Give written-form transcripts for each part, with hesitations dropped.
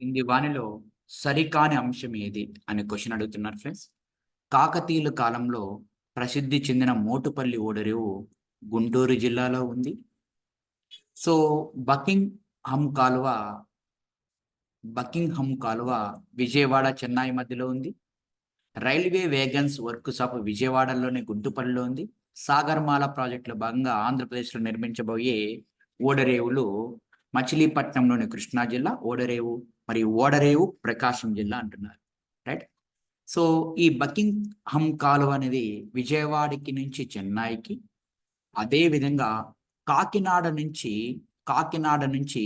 ఇంది వానిలో సరికాని అంశం ఏది అనే క్వశ్చన్ అడుగుతున్నారు ఫ్రెండ్స్. కాకతీయుల కాలంలో ప్రసిద్ధి చెందిన మోటుపల్లి ఓడరేవు గుంటూరు జిల్లాలో ఉంది. సో బకింగ్‌హమ్ కాలువ బకింగ్‌హమ్ కాలువ విజయవాడ, చెన్నై మధ్యలో ఉంది. రైల్వే వేగన్స్ వర్క్ షాప్ విజయవాడలోని గుంటుపల్లిలో ఉంది. సాగర్మాల ప్రాజెక్టులో భాగంగా ఆంధ్రప్రదేశ్‌లో నిర్మించబోయే ఓడరేవులు మచిలీపట్నంలోని కృష్ణా జిల్లా ఓడరేవు మరియు ఓడరేవు ప్రకాశం జిల్లా అంటున్నారు. రైట్. సో ఈ బకింగ్‌హమ్ కాలువ అనేది విజయవాడకి నుంచి చెన్నైకి, అదే విధంగా కాకినాడ నుంచి కాకినాడ నుంచి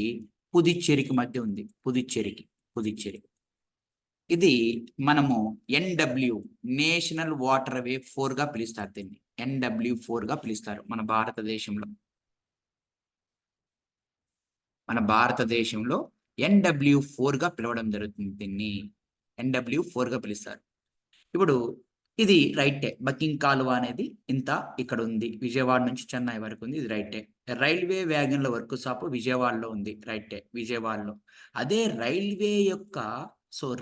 పుదుచ్చేరికి మధ్య ఉంది. పుదుచ్చేరి. ఇది మనము ఎన్‌డబ్ల్యూ నేషనల్ వాటర్ వే 4గా పిలుస్తారు దీన్ని. ఎన్‌డబ్ల్యూ 4గా పిలుస్తారు మన భారతదేశంలో ఎన్‌డబ్ల్యూ 4గా పిలవడం జరుగుతుంది దీన్ని. ఎన్‌డబ్ల్యూ 4గా పిలుస్తారు. ఇప్పుడు ఇది రైటే. బకింగ్ కాలువ అనేది ఇంత ఇక్కడ ఉంది. విజయవాడ నుంచి చెన్నై వరకు ఉంది. ఇది రైటే. రైల్వే వ్యాగన్‌ల వర్క్ షాప్ విజయవాడలో ఉంది. రైటే. విజయవాడలో. అదే రైల్వే యొక్క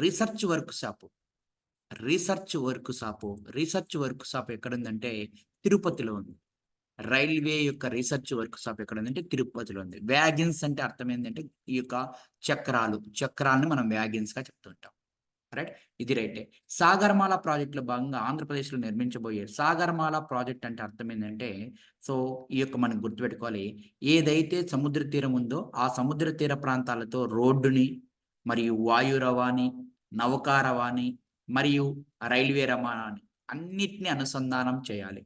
రీసెర్చ్ వర్క్ షాప్ ఎక్కడుందంటే తిరుపతిలో ఉంది. రైల్వే యొక్క రీసెర్చ్ వర్క్ షాప్ ఎక్కడుందంటే తిరుపతిలో ఉంది. వ్యాగన్స్ అంటే అర్థం ఏందంటే ఈ యొక్క చక్రాలను మనం వ్యాగన్స్‌గా చెప్తుంటాం. రైట్. ఇది రైటే. సాగరమాల ప్రాజెక్టులో భాగంగా ఆంధ్రప్రదేశ్‌లో నిర్మించబోయే సాగరమాల ప్రాజెక్ట్ అంటే అర్థం ఏందంటే ఈ యొక్క మనం గుర్తుపెట్టుకోవాలి. ఏదైతే సముద్ర తీరం ఉందో ఆ సముద్ర తీర ప్రాంతాలతో రోడ్డుని మరియు వాయు రవాణి, నౌకా రవాణి మరియు రైల్వే రవాణాని అన్నిటిని అనుసంధానం చేయాలి.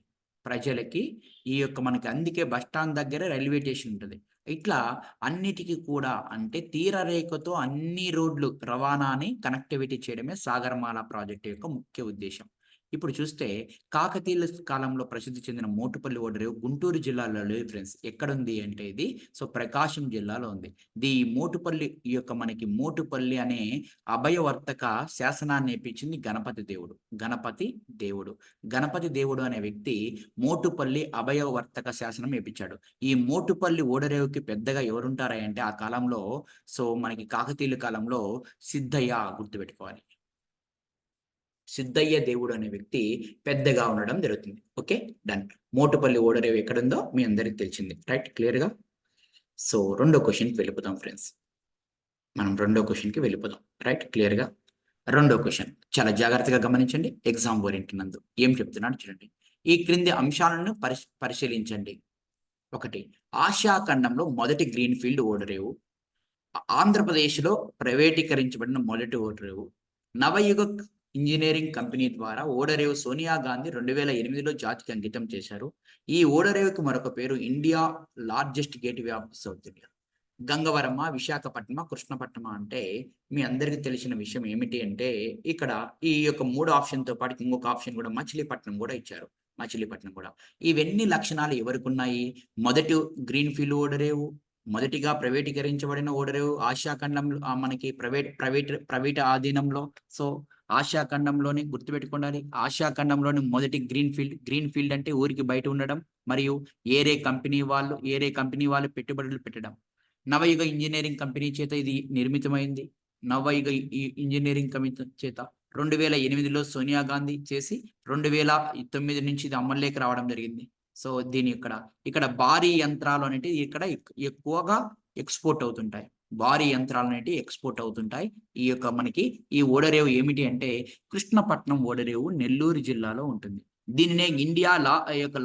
ప్రజలకి ఈ యొక్క మనకి అందుకే బస్ స్టాండ్ దగ్గర రైల్వే స్టేషన్ ఉంటది. ఇట్లా అన్నిటికి కూడా అంటే తీరరేఖతో అన్ని రోడ్లు రవాణాని కనెక్టివిటీ చేయడమే సాగరమాల ప్రాజెక్ట్ యొక్క ముఖ్య ఉద్దేశ్యం. ఇప్పుడు చూస్తే కాకతీయుల కాలంలో ప్రసిద్ధి చెందిన మోటుపల్లి ఓడరేవు గుంటూరు జిల్లాలో లేదు ఫ్రెండ్స్. ఎక్కడుంది అంటే ఇది ప్రకాశం జిల్లాలో ఉంది. ఈ యొక్క మనకి మోటుపల్లి అనే అభయవర్తక శాసనాన్ని ఏపించింది గణపతి దేవుడు అనే వ్యక్తి మోటుపల్లి అభయవర్తక శాసనం ఏపించాడు. ఈ మోటుపల్లి ఓడరేవుకి పెద్దగా ఎవరుంటారా అంటే ఆ కాలంలో మనకి కాకతీయుల కాలంలో సిద్ధయ్య గుర్తుపెట్టుకోవాలి. సిద్ధయ్య దేవుడు అనే వ్యక్తి పెద్దగా ఉండడం జరుగుతుంది. Okay, done. మోటుపల్లి ఓడరేవు ఎక్కడుందో మీ అందరికి తెలిసింది. రైట్, క్లియర్‌గా. రెండో క్వశ్చన్‌కి వెళ్ళిపోదాం ఫ్రెండ్స్. మనం రెండో క్వశ్చన్‌కి వెళ్ళిపోదాం. రైట్, క్లియర్‌గా. రెండో క్వశ్చన్ చాలా జాగ్రత్తగా గమనించండి. ఎగ్జామ్ ఓరియెంటెడ్ నందు ఏం చెప్తున్నాడు చూడండి. ఈ క్రింది అంశాలను పరిశీలించండి. 1. ఆసియా ఖండంలో మొదటి గ్రీన్‌ఫీల్డ్ ఓడరేవు. ఆంధ్రప్రదేశ్‌లో ప్రైవేటీకరించబడిన మొదటి ఓడరేవు. నవయుగ ఇంజినీరింగ్ కంపెనీ ద్వారా ఓడరేవు సోనియా గాంధీ 2008లో జాతికి అంకితం చేశారు. ఈ ఓడరేవుకి మరొక పేరు India largest gateway of south India. గంగవరమా, విశాఖపట్నమా, కృష్ణపట్నమా అంటే మీ అందరికీ తెలిసిన విషయం ఏమిటి అంటే ఇక్కడ ఈ యొక్క 3 ఆప్షన్‌తో పాటు ఇంకొక ఆప్షన్ కూడా మచిలీపట్నం కూడా ఇచ్చారు. ఇవన్నీ లక్షణాలు ఎవరికున్నాయి? మొదటి గ్రీన్‌ఫీల్డ్ ఓడరేవు, మొదటిగా ప్రైవేటీకరించబడిన ఓడరేవు, ఆసియా ఖండంలో మనకి ప్రైవేట్ ఆధీనంలో. ఆసియా ఖండంలోని గుర్తుపెట్టుకోండి. ఆసియా ఖండంలోని మొదటి గ్రీన్‌ఫీల్డ్ అంటే ఊరికి బయట ఉండడం మరియు ఏరే కంపెనీ వాళ్ళు పెట్టుబడులు పెట్టడం. నవయుగ ఇంజినీరింగ్ కంపెనీ చేత ఇది నిర్మితమైంది. నవయుగ ఇంజినీరింగ్ కంపెనీ చేత 2008లో సోనియా గాంధీ చేసి 2009 నుంచి ఇది అమల్లోకి రావడం జరిగింది. దీని ఇక్కడ భారీ యంత్రాలు అనేటివి ఇక్కడ ఎక్కువగా ఎక్స్‌పోర్ట్ అవుతుంటాయి. ఈ యొక్క మనకి ఈ ఓడరేవు ఏమిటి అంటే కృష్ణపట్నం ఓడరేవు నెల్లూరు జిల్లాలో ఉంటుంది. దీనినే India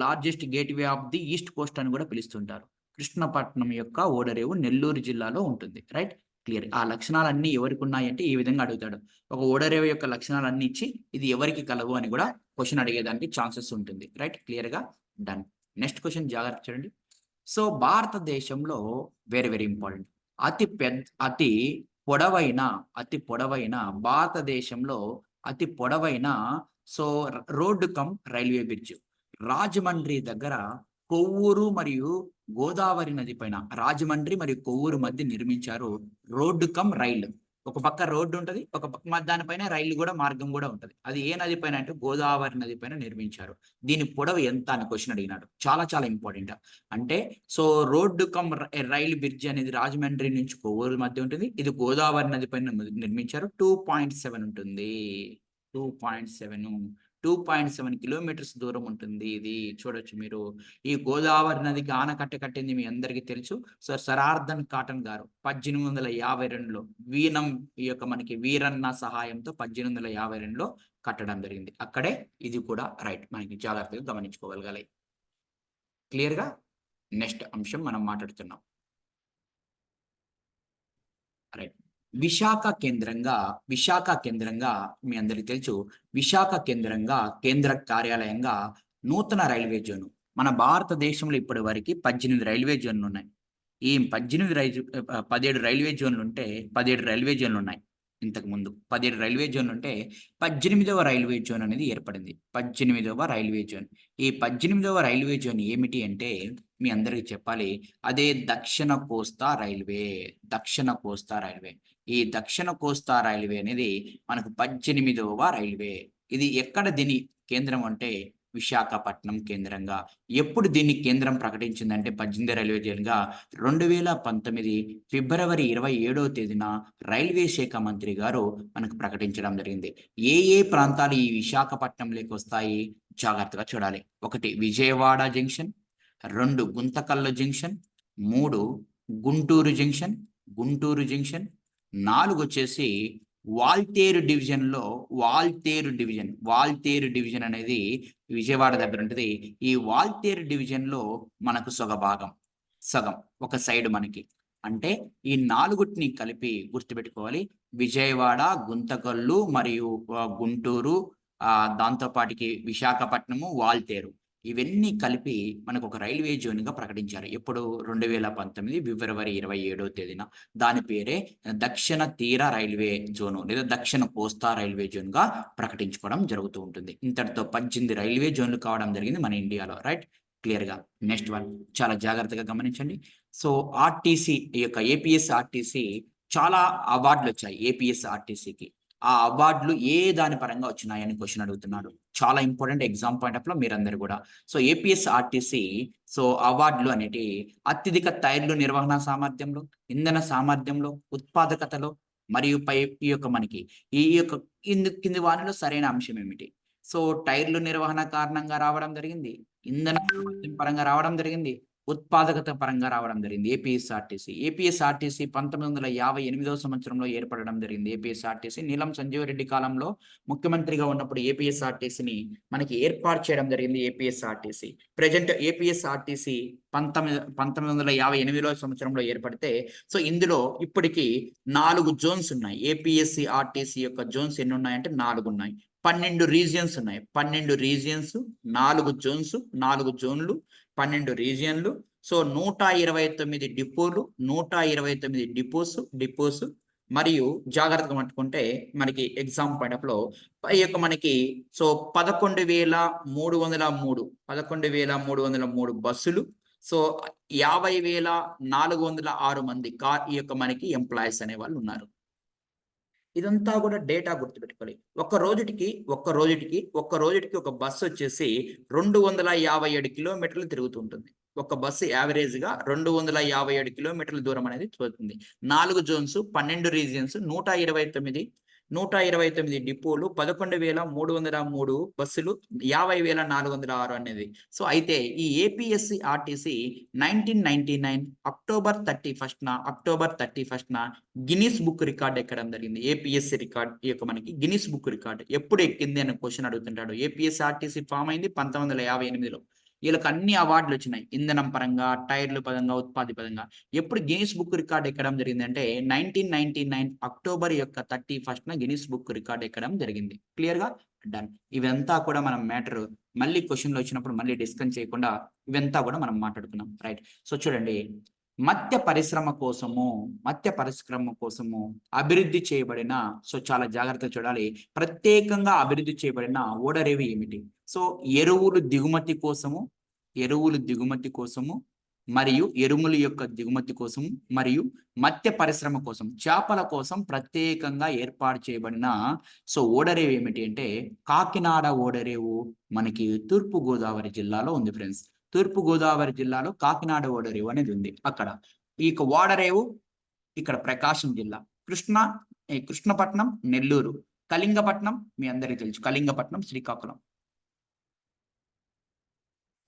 largest gateway of the east Coast అని కూడా పిలుస్తుంటారు. కృష్ణపట్నం యొక్క ఓడరేవు నెల్లూరు జిల్లాలో ఉంటుంది. Right, clear. ఆ లక్షణాలన్నీ ఎవరికి ఉన్నాయంటే ఈ విధంగా అడుగుతాడు. ఒక ఓడరేవు యొక్క లక్షణాలన్నీ ఇచ్చి ఇది ఎవరికి కలవు అని కూడా క్వశ్చన్ అడిగేదానికి ఛాన్సెస్ ఉంటుంది. రైట్, క్లియర్‌గా, డన్. నెక్స్ట్ క్వశ్చన్ జాగ్రత్త చూడండి. భారతదేశంలో వెరీ ఇంపార్టెంట్. అతి పొడవైన భారతదేశంలో అతి పొడవైన road cum railway bridge Rajahmundry దగ్గర కొవ్వూరు మరియు గోదావరి నది పైన రాజమండ్రి మరియు కొవ్వూరు మధ్య నిర్మించారు రోడ్డు కమ్ రైలు. ఒక పక్క రోడ్డు ఉంటుంది, ఒక పక్క దానిపైన రైలు కూడా మార్గం కూడా ఉంటుంది. అది ఏ నది పైన అంటే గోదావరి నది పైన నిర్మించారు. దీని పొడవు ఎంత అని క్వశ్చన్ అడిగినాడు. చాలా చాలా ఇంపార్టెంట్. అంటే సో రోడ్డు కమ్ రైలు బ్రిడ్జ్ అనేది రాజమండ్రి నుంచి కొవ్వూరు మధ్య ఉంటుంది. ఇది గోదావరి నది పైన నిర్మించారు. 2.7 ఉంటుంది. 2.7 కిలోమీటర్స్ దూరం ఉంటుంది. ఇది చూడొచ్చు మీరు. ఈ గోదావరి నదికి ఆనకట్ట కట్టింది మీ అందరికీ తెలుసు. సర్ ఆర్థర్ కాటన్ గారు 1852లో ఈ యొక్క మనకి వీరన్న సహాయంతో 1852లో కట్టడం జరిగింది. అక్కడే ఇది కూడా రైట్. మనకి జాగ్రత్తగా గమనించుకోగలగాలి. క్లియర్గా నెక్స్ట్ అంశం మనం మాట్లాడుతున్నాం. రైట్. విశాఖ కేంద్రంగా మీ అందరికీ తెలుసు. విశాఖ కేంద్రంగా కేంద్ర కార్యాలయంగా నూతన రైల్వే జోన్. మన భారతదేశంలో ఇప్పటి వరకు 18 రైల్వే జోన్లు ఉన్నాయి. ఈ 17 రైల్వే జోన్లు ఉంటే 17 రైల్వే జోన్లు ఉన్నాయి. ఇంతకు ముందు 17 రైల్వే జోన్లు ఉంటే 18వ రైల్వే జోన్ అనేది ఏర్పడింది. 18వ రైల్వే జోన్. ఈ 18వ రైల్వే జోన్ ఏమిటి అంటే మీ అందరికీ చెప్పాలి. అదే దక్షిణ కోస్తా రైల్వే. ఈ దక్షిణ కోస్తా రైల్వే అనేది మనకు 18వ రైల్వే. ఇది ఎక్కడ దీని కేంద్రం అంటే విశాఖపట్నం కేంద్రంగా. ఎప్పుడు దీన్ని కేంద్రం ప్రకటించిందంటే 18 రైల్వే జోన్గా 2019 ఫిబ్రవరి 27వ తేదీన రైల్వే శాఖ మంత్రి గారు మనకు ప్రకటించడం జరిగింది. ఏ ప్రాంతాలు ఈ విశాఖపట్నంలోకి వస్తాయి జాగ్రత్తగా చూడాలి. 1 Vijayawada junction, 2 Guntakal junction, 3 Guntur junction, 4 వచ్చేసి వాల్తేరు డివిజన్ అనేది విజయవాడ దగ్గర ఉంటుంది. ఈ వాల్తేరు డివిజన్లో మనకు సగం ఒక సైడ్ మనకి. అంటే ఈ 4టిని కలిపి గుర్తుపెట్టుకోవాలి. విజయవాడ, గుంతకల్లు మరియు గుంటూరు, దాంతోపాటికి విశాఖపట్నము, వాల్తేరు, ఇవన్నీ కలిపి మనకు ఒక రైల్వే జోన్గా ప్రకటించారు. ఎప్పుడు 2019 ఫిబ్రవరి 27వ తేదీన. దాని పేరే దక్షిణ తీర రైల్వే జోను లేదా దక్షిణ కోస్తా రైల్వే జోన్గా ప్రకటించుకోవడం జరుగుతూ ఉంటుంది. ఇంతటితో 18 రైల్వే జోన్లు కావడం జరిగింది మన ఇండియాలో. రైట్. క్లియర్గా. నెక్స్ట్ వన్ చాలా జాగ్రత్తగా గమనించండి. సో ఆర్టీసీ, ఈ యొక్క ఏపీఎస్ఆర్టీసీ చాలా అవార్డులు వచ్చాయి ఏపీఎస్ఆర్టీసీకి. ఆ అవార్డులు ఏ దాని పరంగా వచ్చినాయని క్వశ్చన్ అడుగుతున్నాడు. చాలా ఇంపార్టెంట్ ఎగ్జామ్ పాయింట్ ఆఫ్ లో మీరందరూ కూడా. సో ఏపీఎస్ఆర్టీసీ అవార్డులు అనేటి అత్యధిక టైర్లు నిర్వహణ సామర్థ్యంలో, ఇంధన సామర్థ్యంలో, ఉత్పాదకతలో మరియు ఈ యొక్క మనకి ఈ యొక్క కింది వానిలో సరైన అంశం ఏమిటి? సో టైర్లు నిర్వహణ కారణంగా రావడం జరిగింది, ఇంధన సామర్థ్యం పరంగా రావడం జరిగింది, ఉత్పాదకత పరంగా రావడం జరిగింది ఏపీఎస్ఆర్టీసీ 1958వ సంవత్సరంలో ఏర్పడడం జరిగింది. ఏపీఎస్ఆర్టీసీ నీలం సంజీవ్ రెడ్డి కాలంలో ముఖ్యమంత్రిగా ఉన్నప్పుడు ఏపీఎస్ఆర్టీసీని మనకి ఏర్పాటు చేయడం జరిగింది. ఏపీఎస్ఆర్టీసీ ప్రజెంట్ ఏపీఎస్ఆర్టీసీ 1958వ సంవత్సరంలో ఏర్పడితే సో ఇందులో ఇప్పటికి 4 జోన్స్ ఉన్నాయి. ఏపీఎస్ఆర్టీసీ యొక్క జోన్స్ ఎన్ని ఉన్నాయంటే 4 ఉన్నాయి. 12 రీజియన్స్ ఉన్నాయి. 12 రీజియన్స్, 4 జోన్స్, 4 జోన్లు, 12 రీజియన్లు. సో 129 డిపోలు, 129 డిపోస్ మరియు జాగ్రత్తగా పట్టుకుంటే మనకి ఎగ్జామ్ పాయింట్ ఆఫ్ లో ఈ యొక్క మనకి సో 11,303 బస్సులు, సో 50,406 మంది ఈ యొక్క మనకి ఎంప్లాయీస్ అనే వాళ్ళు ఉన్నారు. ఇదంతా కూడా డేటా గుర్తుపెట్టుకోవాలి. ఒక్క రోజుటికి ఒక బస్సు వచ్చేసి 257 కిలోమీటర్లు తిరుగుతుంటుంది. ఒక బస్సు యావరేజ్ గా 257 కిలోమీటర్ల దూరం అనేది పోతుంది. 4 జోన్స్, 12 రీజియన్స్, 129 డిపోలు, 11,303 బస్సులు, 50,406 అనేది. సో అయితే ఈ ఏపీఎస్ఆర్టీసీ 1999 అక్టోబర్ 31న గిన్నిస్ బుక్ రికార్డ్ ఎక్కడం జరిగింది. ఏపీఎస్సీ రికార్డ్ ఈ యొక్క మనకి గిన్నిస్ బుక్ రికార్డ్ ఎప్పుడు ఎక్కింది అనే క్వశ్చన్ అడుగుతుంటాడు. ఏపీఎస్ఆర్టీసీ ఫామ్ అయింది 1958లో. వీళ్ళకి అన్ని అవార్డులు వచ్చినాయి. ఇంధనం పరంగా, టైర్లు పరంగా, ఉత్పాది పరంగా. ఎప్పుడు గిన్నిస్ బుక్ రికార్డ్ ఎక్కడం జరిగింది అంటే 1999 అక్టోబర్ 31న గిన్నిస్ బుక్ రికార్డ్ ఎక్కడం జరిగింది. క్లియర్ గా డన్. ఇవంతా కూడా మనం మ్యాటర్ మళ్ళీ క్వశ్చన్లు వచ్చినప్పుడు మళ్ళీ డిస్కస్ చేయకుండా ఇవంతా కూడా మనం మాట్లాడుకున్నాం. రైట్. సో చూడండి, మత్స్య పరిశ్రమ కోసము అభివృద్ధి చేయబడిన, సో చాలా జాగ్రత్తగా చూడాలి, ప్రత్యేకంగా అభివృద్ధి చేయబడిన ఓడరేవి ఏమిటి? సో ఎరువులు దిగుమతి కోసము మరియు ఎరుముల యొక్క దిగుమతి కోసం మరియు మత్స్య పరిశ్రమ కోసం చేపల కోసం ప్రత్యేకంగా ఏర్పాటు చేయబడిన ఓడరేవు ఏమిటి అంటే కాకినాడ ఓడరేవు మనకి తూర్పు గోదావరి జిల్లాలో ఉంది ఫ్రెండ్స్. తూర్పు గోదావరి జిల్లాలో కాకినాడ ఓడరేవు అనేది ఉంది. అక్కడ ఈ ఓడరేవు ఇక్కడ ప్రకాశం జిల్లా, కృష్ణపట్నం నెల్లూరు, కళింగపట్నం మీ అందరికీ తెలుసు, కళింగపట్నం శ్రీకాకుళం.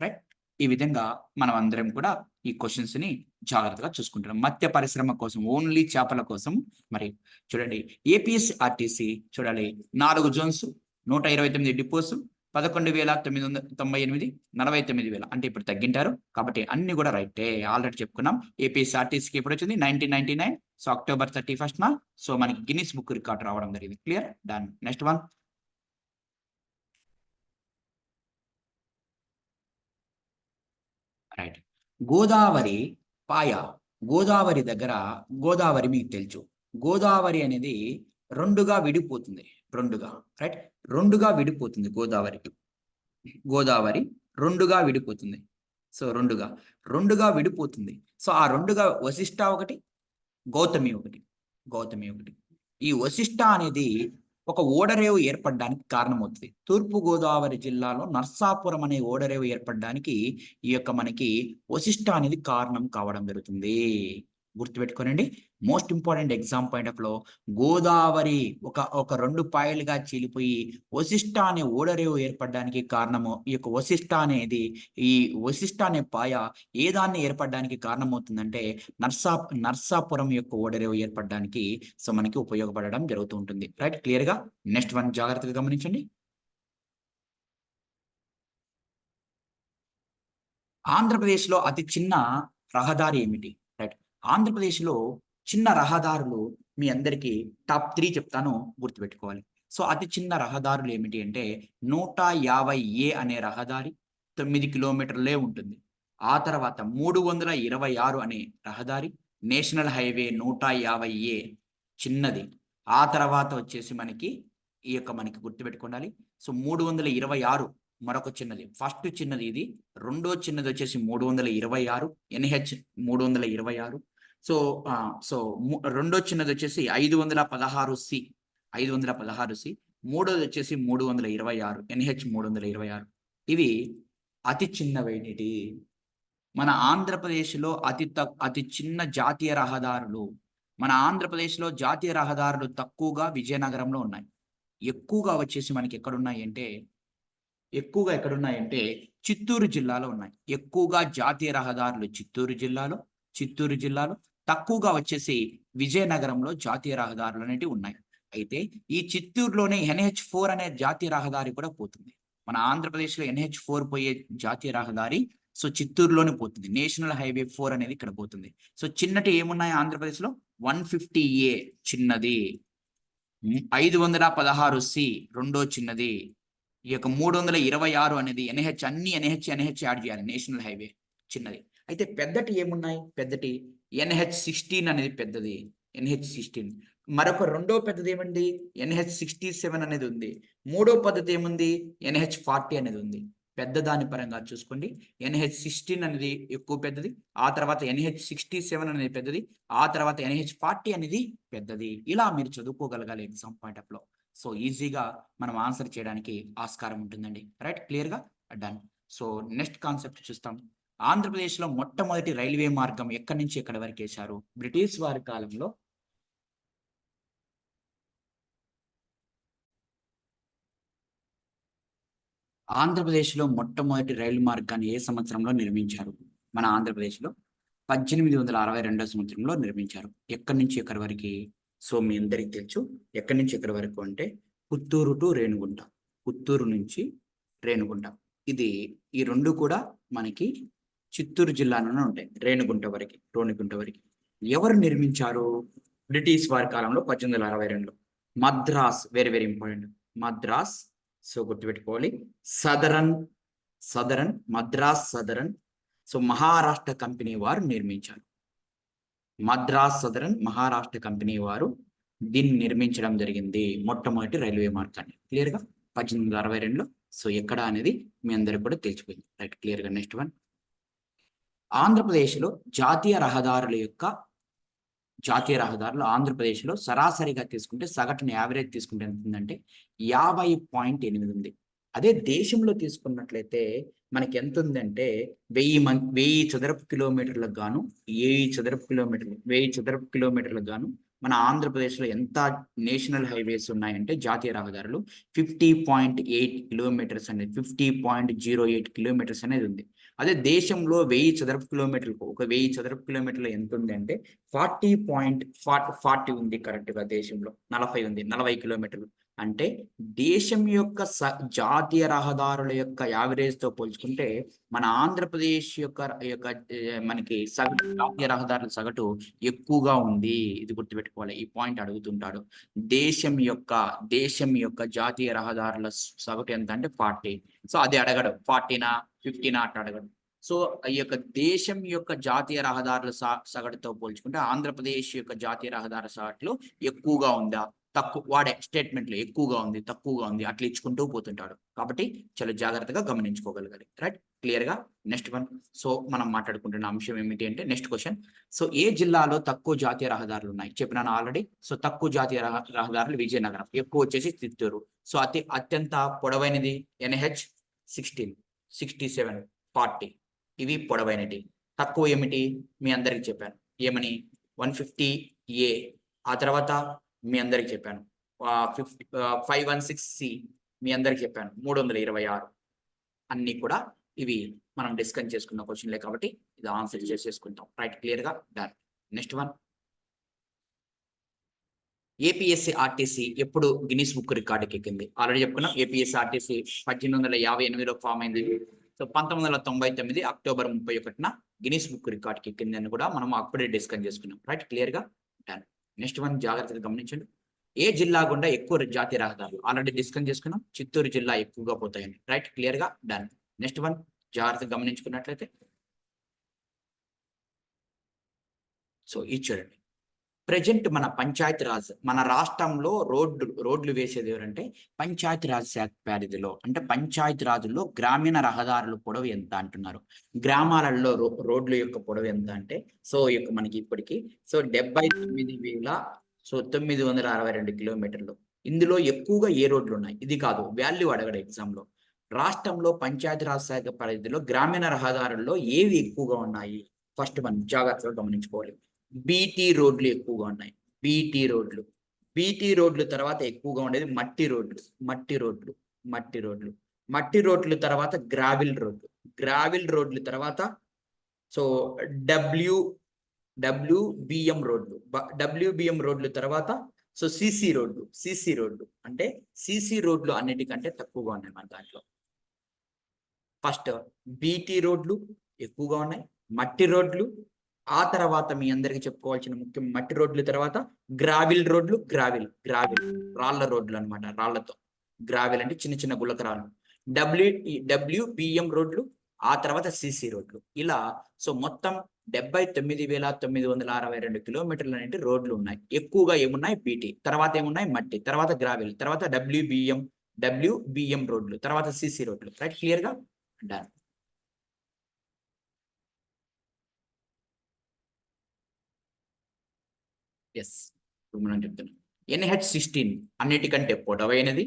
రైట్, ఈ విధంగా మనం అందరం కూడా ఈ క్వశ్చన్స్ ని జాగ్రత్తగా చూసుకుంటున్నాం. మత్స్య పరిశ్రమ కోసం ఓన్లీ చేపల కోసం. మరి చూడండి, ఏపీఎస్ఆర్టీసీ చూడాలి 4 జోన్స్, 129 డిపోస్, 11,998, 49,000 అంటే ఇప్పుడు తగ్గింటారు కాబట్టి అన్ని కూడా రైటే. ఆల్రెడీ చెప్పుకున్నాం. ఏపీఎస్ఆర్టీసీకి ఎప్పుడు వచ్చింది 1999, అక్టోబర్ 31st మనకి గిన్నిస్ బుక్ రికార్డ్ రావడం జరిగింది. Clear, done. Next one, right. Godavari పాయ, గోదావరి దగ్గర, గోదావరి మీకు తెలుసు, గోదావరి అనేది రెండుగా విడిపోతుంది. రైట్, రెండుగా విడిపోతుంది గోదావరి. గోదావరి రెండుగా విడిపోతుంది. రెండుగా విడిపోతుంది. ఆ రెండుగా వశిష్ట ఒకటి, గౌతమి ఒకటి. ఈ వశిష్ట అనేది ఒక ఓడరేవు ఏర్పడడానికి కారణమవుతుంది. తూర్పు గోదావరి జిల్లాలో నర్సాపురం అనే ఓడరేవు ఏర్పడడానికి ఈ యొక్క మనకి వశిష్ట అనేది కారణం కావడం జరుగుతుంది. గుర్తుపెట్టుకోనండి. Most important exam point of లో గోదావరి ఒక 2 పాయలుగా చీలిపోయి వశిష్ట అనే ఓడరేవు ఏర్పడడానికి కారణము ఈ యొక్క వశిష్ట అనేది, ఈ వశిష్ట అనే పాయ ఏ దాన్ని ఏర్పడడానికి కారణమవుతుందంటే నర్సాపురం యొక్క ఓడరేవు ఏర్పడడానికి మనకి ఉపయోగపడడం జరుగుతూ ఉంటుంది. రైట్, క్లియర్ గా. నెక్స్ట్ వన్ జాగ్రత్తగా గమనించండి. ఆంధ్రప్రదేశ్లో అతి చిన్న రహదారి ఏమిటి? రైట్, ఆంధ్రప్రదేశ్లో చిన్న రహదారులు మీ అందరికీ టాప్ 3 చెప్తాను, గుర్తుపెట్టుకోవాలి. అతి చిన్న రహదారులు ఏమిటి అంటే 150A అనే రహదారి 9 కిలోమీటర్లే ఉంటుంది. ఆ తర్వాత 326 అనే రహదారి, నేషనల్ హైవే 150A చిన్నది. ఆ తర్వాత వచ్చేసి మనకి ఈ యొక్క మనకి గుర్తుపెట్టుకోవాలి. 326 మరొక చిన్నది, ఫస్ట్ చిన్నది ఇది, రెండో చిన్నది వచ్చేసి 326 NH 326. రెండో చిన్నది వచ్చేసి 516C, మూడోది వచ్చేసి 326 NH 326. ఇవి అతి చిన్నవేనిటి. మన ఆంధ్రప్రదేశ్లో అతి చిన్న జాతీయ రహదారులు. మన ఆంధ్రప్రదేశ్లో జాతీయ రహదారులు తక్కువగా విజయనగరంలో ఉన్నాయి. ఎక్కువగా వచ్చేసి మనకి ఎక్కడున్నాయంటే చిత్తూరు జిల్లాలో ఉన్నాయి. ఎక్కువగా జాతీయ రహదారులు చిత్తూరు జిల్లాలో, తక్కువగా వచ్చేసి విజయనగరంలో జాతీయ రహదారులు అనేవి ఉన్నాయి. అయితే ఈ చిత్తూరులోనే NH4 అనే జాతీయ రహదారి కూడా పోతుంది. మన ఆంధ్రప్రదేశ్లో NH4 పోయే జాతీయ రహదారి చిత్తూరులోనే పోతుంది. నేషనల్ హైవే 4 అనేది ఇక్కడ పోతుంది. చిన్నటి ఏమున్నాయి ఆంధ్రప్రదేశ్లో? 150A చిన్నది, 516C రెండో చిన్నది, ఈ యొక్క 326 అనేది NH, అన్ని NH యాడ్ చేయాలి, నేషనల్ హైవే చిన్నది. అయితే పెద్దటి ఏమున్నాయి? పెద్దటి NH16 అనేది పెద్దది, NH16. మరొక రెండో పెద్దది ఏమండి? NH67 అనేది ఉంది. మూడో పద్ధతి ఏముంది? NH40 అనేది ఉంది. పెద్దదాని పరంగా చూసుకోండి, NH16 అనేది ఎక్కువ పెద్దది, ఆ తర్వాత NH67 అనేది పెద్దది, ఆ తర్వాత NH40 అనేది పెద్దది. ఇలా మీరు చదువుకోగలగాలి ఎగ్జామ్ పాయింట్ ఆఫ్ లో. ఈజీగా మనం ఆన్సర్ చేయడానికి ఆస్కారం ఉంటుందండి. రైట్, క్లియర్ గా, డన్. నెక్స్ట్ కాన్సెప్ట్ చూస్తాం. ఆంధ్రప్రదేశ్లో మొట్టమొదటి రైల్వే మార్గం ఎక్కడి నుంచి ఎక్కడి వరకు వేశారు? బ్రిటిష్ వారి కాలంలో ఆంధ్రప్రదేశ్లో మొట్టమొదటి రైలు మార్గాన్ని ఏ సంవత్సరంలో నిర్మించారు? మన ఆంధ్రప్రదేశ్లో 1862 సంవత్సరంలో నిర్మించారు. ఎక్కడి నుంచి ఎక్కడి వరకు? మీ అందరికి తెలుసు. ఎక్కడి నుంచి ఎక్కడి వరకు అంటే పుత్తూరు టు రేణిగుంట, పుత్తూరు నుంచి రేణిగుంట. ఈ రెండు కూడా మనకి చిత్తూరు జిల్లాలోనే ఉంటాయి. రేణిగుంట వరకు. ఎవరు నిర్మించారు? బ్రిటిష్ వారి కాలంలో 1862లో. Madras, very very important, Madras. గుర్తుపెట్టుకోవాలి. మద్రాస్ సదరన్ మహారాష్ట్ర కంపెనీ వారు నిర్మించారు. మద్రాస్ సదరన్ మహారాష్ట్ర కంపెనీ వారు దీన్ని నిర్మించడం జరిగింది, మొట్టమొదటి రైల్వే మార్గాన్ని. క్లియర్ గా 1862లో. ఎక్కడ అనేది మీ అందరికి కూడా తెలిసిపోయింది. రైట్, క్లియర్ గా. నెక్స్ట్ వన్, ఆంధ్రప్రదేశ్లో జాతీయ రహదారులు ఆంధ్రప్రదేశ్లో సరాసరిగా తీసుకుంటే సగటున యావరేజ్ తీసుకుంటే ఎంత ఉందంటే 50.8 ఉంది. అదే దేశంలో తీసుకున్నట్లయితే మనకి ఎంత ఉందంటే 1000 చదరపు కిలోమీటర్లకు గాను 1000 చదరపు కిలోమీటర్లకు గాను మన ఆంధ్రప్రదేశ్లో ఎంత నేషనల్ హైవేస్ ఉన్నాయంటే జాతీయ రహదారులు 50.8 కిలోమీటర్స్ అనేది 50.08 కిలోమీటర్స్ అనేది ఉంది. అదే దేశంలో 1000 చదరపు కిలోమీటర్లకు ఒక 1000 చదరపు కిలోమీటర్లు ఎంత ఉంది అంటే 40 ఉంది. కరెక్ట్గా దేశంలో 40 ఉంది, 40 కిలోమీటర్లు. అంటే దేశం యొక్క జాతీయ రహదారుల యొక్క యావరేజ్ తో పోల్చుకుంటే మన ఆంధ్రప్రదేశ్ యొక్క మనకి జాతీయ రహదారుల సగటు ఎక్కువగా ఉంది. ఇది గుర్తుపెట్టుకోవాలి, ఈ పాయింట్ అడుగుతుంటాడు. దేశం యొక్క జాతీయ రహదారుల సగటు ఎంత అంటే 40. సో అది అడగడు, 40నా 50నా అట్లా అడగడు. సో ఈ యొక్క దేశం యొక్క జాతీయ రహదారుల సగటుతో పోల్చుకుంటే ఆంధ్రప్రదేశ్ యొక్క జాతీయ రహదారుల సగటులో ఎక్కువగా ఉందా, తక్కువ, వాడే స్టేట్మెంట్లో ఎక్కువగా ఉంది, తక్కువగా ఉంది, అట్లా ఇచ్చుకుంటూ పోతుంటాడు. కాబట్టి చాలా జాగ్రత్తగా గమనించుకోగలగాలి. రైట్, క్లియర్ గా. Next one. సో మనం మాట్లాడుకుంటున్న అంశం ఏమిటి అంటే నెక్స్ట్ క్వశ్చన్. సో ఏ జిల్లాలో తక్కువ జాతీయ రహదారులు ఉన్నాయి చెప్పినాను ఆల్రెడీ. సో తక్కువ జాతీయ రహదారులు విజయనగరం, ఎక్కువ వచ్చేసి చిత్తూరు. సో అత్యంత పొడవైనది NH 16, 67, 40. ఇవి పొడవైనటి. తక్కువ ఏమిటి మీ అందరికి చెప్పాను, ఏమని 150A. ఆ తర్వాత మీ అందరికి చెప్పాను 516C, మీ అందరికి చెప్పాను 326. అన్ని కూడా ఇవి మనం డిస్కస్ చేసుకున్న క్వశ్చన్లే కాబట్టి ఇది ఆన్సర్ చేసేసుకుంటాం. రైట్, క్లియర్ గా done. Next one. APSC RTC ఎప్పుడు గిన్నిస్ బుక్ రికార్డుకి ఎక్కింది? ఆల్రెడీ చెప్పుకున్నాం. APSC RTC 1858లో ఫామ్ అయింది. సో 1999 అక్టోబర్ 31న గిన్నిస్ బుక్ రికార్డుకి ఎక్కింది అని కూడా మనం అప్పుడే డిస్కస్ చేసుకున్నాం. రైట్, క్లియర్ గా డన్. నెక్స్ట్ వన్ జాగ్రత్తగా గమనించండి. ఏ జిల్లా గుండా ఎక్కువ జాతీయ రహదారులు? ఆల్రెడీ డిస్కస్ చేసుకున్నాం, చిత్తూరు జిల్లా ఎక్కువగా పోతాయని. రైట్, క్లియర్ గా డన్. నెక్స్ట్ వన్ జాగ్రత్తగా గమనించుకున్నట్లయితే సో ఇది చూడండి. ప్రజెంట్ మన పంచాయతీ రాజ్, మన రాష్ట్రంలో రోడ్లు వేసేది ఎవరంటే పంచాయతీ రాజ్ శాఖ పరిధిలో, అంటే పంచాయతీ రాజుల్లో గ్రామీణ రహదారుల పొడవు ఎంత అంటున్నారు. గ్రామాలలో రోడ్ల యొక్క పొడవు ఎంత అంటే సో మనకి ఇప్పటికి 79,962 కిలోమీటర్లు. ఇందులో ఎక్కువగా ఏ రోడ్లు ఉన్నాయి ఇది కాదు, వాల్యూ అడగడు ఎగ్జామ్ లో. రాష్ట్రంలో పంచాయతీరాజ్ శాఖ పరిధిలో గ్రామీణ రహదారుల్లో ఏవి ఎక్కువగా ఉన్నాయి? ఫస్ట్ మనం జాగ్రత్తగా గమనించుకోవాలి. BT రోడ్లు ఎక్కువగా ఉన్నాయి. BT రోడ్లు తర్వాత ఎక్కువగా ఉండేది మట్టి రోడ్లు తర్వాత గ్రావిల్ రోడ్లు తర్వాత సో WBM రోడ్లు తర్వాత సో CC రోడ్లు అంటే CC రోడ్లు అన్నిటికంటే తక్కువగా ఉన్నాయి మన దాంట్లో. ఫస్ట్ BT రోడ్లు ఎక్కువగా ఉన్నాయి, మట్టి రోడ్లు, ఆ తర్వాత మీ అందరికి చెప్పుకోవాల్సిన ముఖ్యం మట్టి రోడ్లు తర్వాత గ్రావిల్ రోడ్లు. గ్రావిల్ రాళ్ల రోడ్లు అనమాట, రాళ్లతో. గ్రావిల్ అంటే చిన్న చిన్న గులకరాలు. WBM రోడ్లు, ఆ తర్వాత CC రోడ్లు. ఇలా సో మొత్తం 79,962 కిలోమీటర్లు అనేవి రోడ్లు ఉన్నాయి. ఎక్కువగా ఏమున్నాయి? BT, తర్వాత ఏమున్నాయి? మట్టి, తర్వాత గ్రావిల్, తర్వాత WBM రోడ్లు, తర్వాత CC రోడ్లు. రైట్, క్లియర్ గా డన్. ఎస్, ఇప్పుడు మనం చెప్తున్నాం NH 16 అన్నిటికంటే పొడవైనది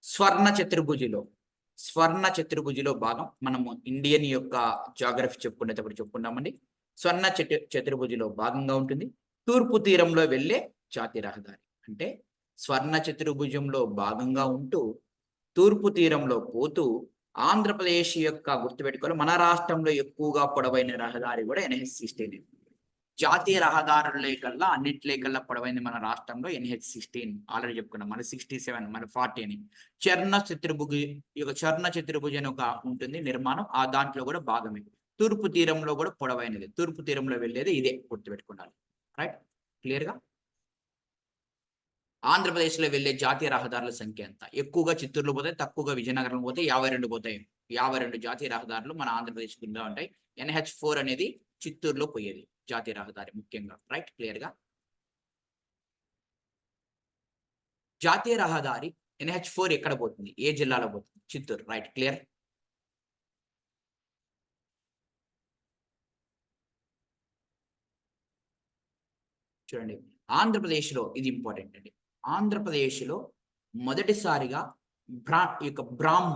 స్వర్ణ చతుర్భుజిలో భాగం. మనము ఇండియన్ యొక్క జాగ్రఫీ చెప్పుకునేటప్పుడు చెప్పుకున్నామండి. స్వర్ణ చతుర్భుజిలో భాగంగా ఉంటుంది. తూర్పు తీరంలో వెళ్ళే జాతీయ రహదారి. అంటే స్వర్ణ చతుర్భుజంలో భాగంగా ఉంటూ తూర్పు తీరంలో పోతూ ఆంధ్రప్రదేశ్ యొక్క గుర్తుపెట్టుకోవాలి, మన రాష్ట్రంలో ఎక్కువగా పొడవైన రహదారి కూడా NH 16. జాతీయ రహదారుల కల్లా అన్నింటికల్లా పొడవైంది మన రాష్ట్రంలో NH 16. ఆల్రెడీ చెప్పుకున్నాం. మన 67, మన 40 అని. చర్ణ చతుర్భుజ అని ఒక ఉంటుంది నిర్మాణం, ఆ దాంట్లో కూడా భాగమే. తూర్పు తీరంలో కూడా పొడవైనది. తూర్పు తీరంలో వెళ్ళేది ఇదే, గుర్తుపెట్టుకోవాలి. రైట్, క్లియర్ గా. ఆంధ్రప్రదేశ్లో వెళ్ళే జాతీయ రహదారుల సంఖ్య ఎంత? ఎక్కువగా చిత్తూరులో పోతాయి, తక్కువగా విజయనగరంలో పోతాయి. 52 పోతాయి. 52 జాతీయ రహదారులు మన ఆంధ్రప్రదేశ్ కింద ఉంటాయి. NH 4 అనేది చిత్తూరులో పోయేది జాతీయ రహదారి ముఖ్యంగా. రైట్, క్లియర్ గా. జాతీయ రహదారి NH 4 ఎక్కడ పోతుంది? ఏ జిల్లాలో పోతుంది? చిత్తూరు. Right, clear. చూడండి, ఆంధ్రప్రదేశ్లో ఇది ఇంపార్టెంట్ అండి. ఆంధ్రప్రదేశ్లో మొదటిసారిగా బ్రామ్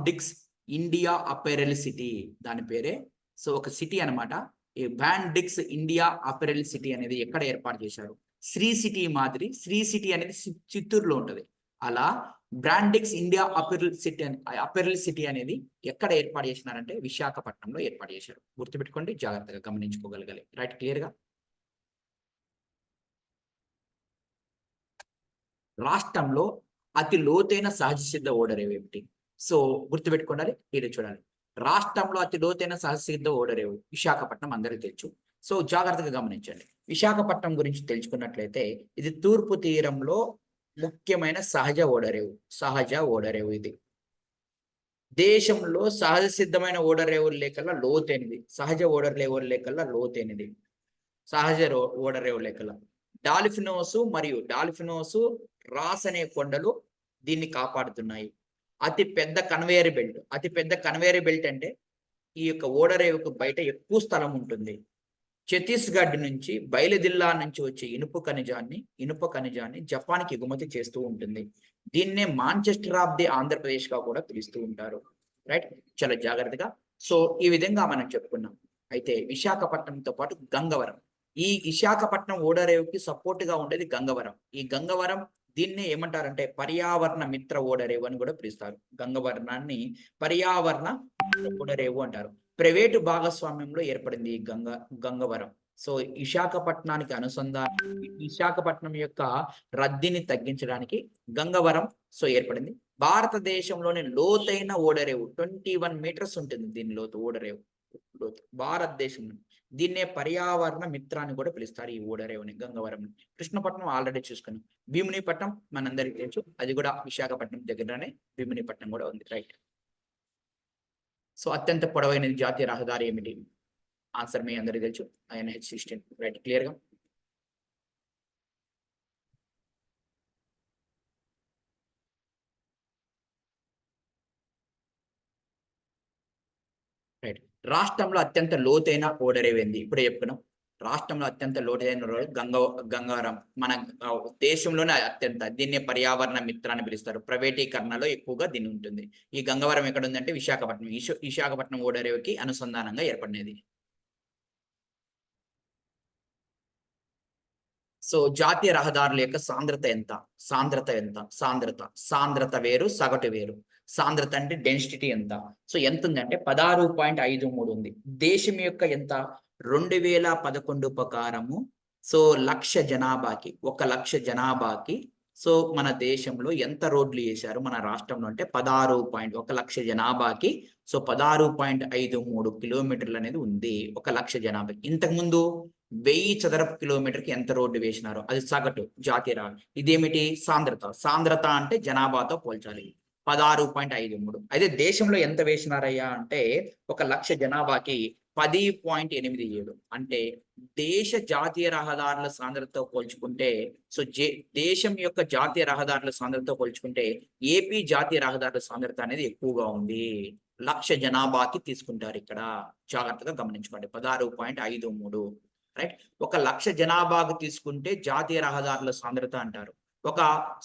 డిక్స్ ఇండియా అపెరల్ సిటీ, దాని పేరే. సో ఒక సిటీ అనమాట. ఈ Brandix India apparel city అనేది ఎక్కడ ఏర్పాటు చేశారు? శ్రీ సిటీ మాదిరి, శ్రీ సిటీ అనేది చిత్తూరులో ఉంటుంది. అలా బ్రాండిక్స్ ఇండియా అపెరల్ సిటీ అనేది ఎక్కడ ఏర్పాటు చేసినారంటే విశాఖపట్నంలో ఏర్పాటు చేశారు. గుర్తుపెట్టుకోండి, జాగ్రత్తగా గమనించుకోగలగాలి. రైట్, క్లియర్ గా. రాష్ట్రంలో అతి లోతైన సహజ సిద్ధ ఓడరేవు ఏమిటి? సో గుర్తుపెట్టుకోండి, ఇది చూడాలి. రాష్ట్రంలో అతి లోతైన సహజ సిద్ధ ఓడరేవు విశాఖపట్నం, అందరికీ తెలుసు. సో జాగ్రత్తగా గమనించండి. విశాఖపట్నం గురించి తెలుసుకున్నట్లయితే ఇది తూర్పు తీరంలో ముఖ్యమైన సహజ ఓడరేవు ఇది. దేశంలో సహజ సిద్ధమైన ఓడరేవుల లేకల్లా లోతైనది, సహజ ఓడరేవుల లేకల్లా లోతైనది, సహజ ఓడరేవు లేకల్లా. డాల్ఫినోసు రాస్ అనే కొండలు దీన్ని కాపాడుతున్నాయి. అతి పెద్ద కన్వేయర్ బెల్ట్ అంటే ఈ యొక్క ఓడరేవుకు బయట ఎక్కువ స్థలం ఉంటుంది. ఛత్తీస్గఢ్ నుంచి బయలుదిల్లా నుంచి వచ్చే ఇనుప ఖనిజాన్ని జపాన్కి ఎగుమతి చేస్తూ ఉంటుంది. దీన్నే మాంచెస్టర్ ఆఫ్ ది ఆంధ్రప్రదేశ్ గా కూడా పిలుస్తూ ఉంటారు. రైట్, చాలా జాగ్రత్తగా. సో ఈ విధంగా మనం చెప్పుకున్నాం. అయితే విశాఖపట్నంతో పాటు గంగవరం, ఈ విశాఖపట్నం ఓడరేవుకి సపోర్ట్ గా ఉండేది గంగవరం. ఈ గంగవరం దీన్నే ఏమంటారంటే పర్యావరణ మిత్ర ఓడరేవు అని కూడా పిలుస్తారు. గంగవరణాన్ని పర్యావరణ ఓడరేవు అంటారు. ప్రైవేటు భాగస్వామ్యంలో ఏర్పడింది ఈ గంగవరం. సో విశాఖపట్నానికి విశాఖపట్నం యొక్క రద్దీని తగ్గించడానికి గంగవరం సో ఏర్పడింది. భారతదేశంలోని లోతైన ఓడరేవు 21 మీటర్స్ ఉంటుంది దీని లోతు, ఓడరేవు లోతు భారతదేశం. దీన్నే పర్యావరణ మిత్రాన్ని కూడా పిలుస్తారు ఈ ఓడరేవుని, గంగవరం. కృష్ణపట్నం ఆల్రెడీ చూసుకున్నాం. భీమునిపట్నం మనందరికీ తెలుసు, అది కూడా విశాఖపట్నం దగ్గరనే భీమునిపట్నం కూడా ఉంది. రైట్. సో అత్యంత పొడవైన జాతీయ రహదారి ఏమిటి? ఆన్సర్ మీ అందరికీ తెలుసు, NH16. రైట్, క్లియర్ గా. రైట్. రాష్ట్రంలో అత్యంత లోతైన ఓడరేవు ఏంది? ఇప్పుడే చెప్పుకున్నాం. రాష్ట్రంలో అత్యంత లోతైన గంగవరం. మన దేశంలోనే అత్యంత, దీన్ని పర్యావరణ మిత్రాన్ని పిలుస్తారు. ప్రైవేటీకరణలో ఎక్కువగా దీన్ని ఉంటుంది. ఈ గంగవరం ఎక్కడ ఉందంటే విశాఖపట్నం. విశాఖపట్నం ఓడరేవుకి అనుసంధానంగా ఏర్పడినది. సో జాతీయ రహదారుల యొక్క సాంద్రత ఎంత? సాంద్రత వేరు, సగటు వేరు. సాంద్రత అంటే డెన్సిటీ ఎంత? సో ఎంత ఉందంటే 16.53 ఉంది. దేశం యొక్క ఎంత? 2011 ప్రకారము. సో 1,00,000 జనాభాకి, 1,00,000 జనాభాకి సో మన దేశంలో ఎంత రోడ్లు వేశారు మన రాష్ట్రంలో అంటే 1,00,000 జనాభాకి సో 16.53 కిలోమీటర్లు అనేది ఉంది 1,00,000 జనాభాకి. ఇంతకుముందు 1000 చదరపు కిలోమీటర్కి ఎంత రోడ్డు వేసినారో అది సగటు జాతీయ రహదారి. ఇదేమిటి? సాంద్రత అంటే జనాభాతో పోల్చాలి. 16.53. అయితే దేశంలో ఎంత వేసినారయ్యా అంటే 1,00,000 జనాభాకి 10.87. అంటే దేశ జాతీయ రహదారుల సాంద్రతతో పోల్చుకుంటే సో దేశం యొక్క జాతీయ రహదారుల సాంద్రతతో పోల్చుకుంటే ఏపీ జాతీయ రహదారుల సాంద్రత అనేది ఎక్కువగా ఉంది. 1,00,000 జనాభాకి తీసుకుంటారు ఇక్కడ, జాగ్రత్తగా గమనించుకోండి. 16.53. రైట్. 1,00,000 జనాభాకు తీసుకుంటే జాతీయ రహదారుల సాంద్రత అంటారు.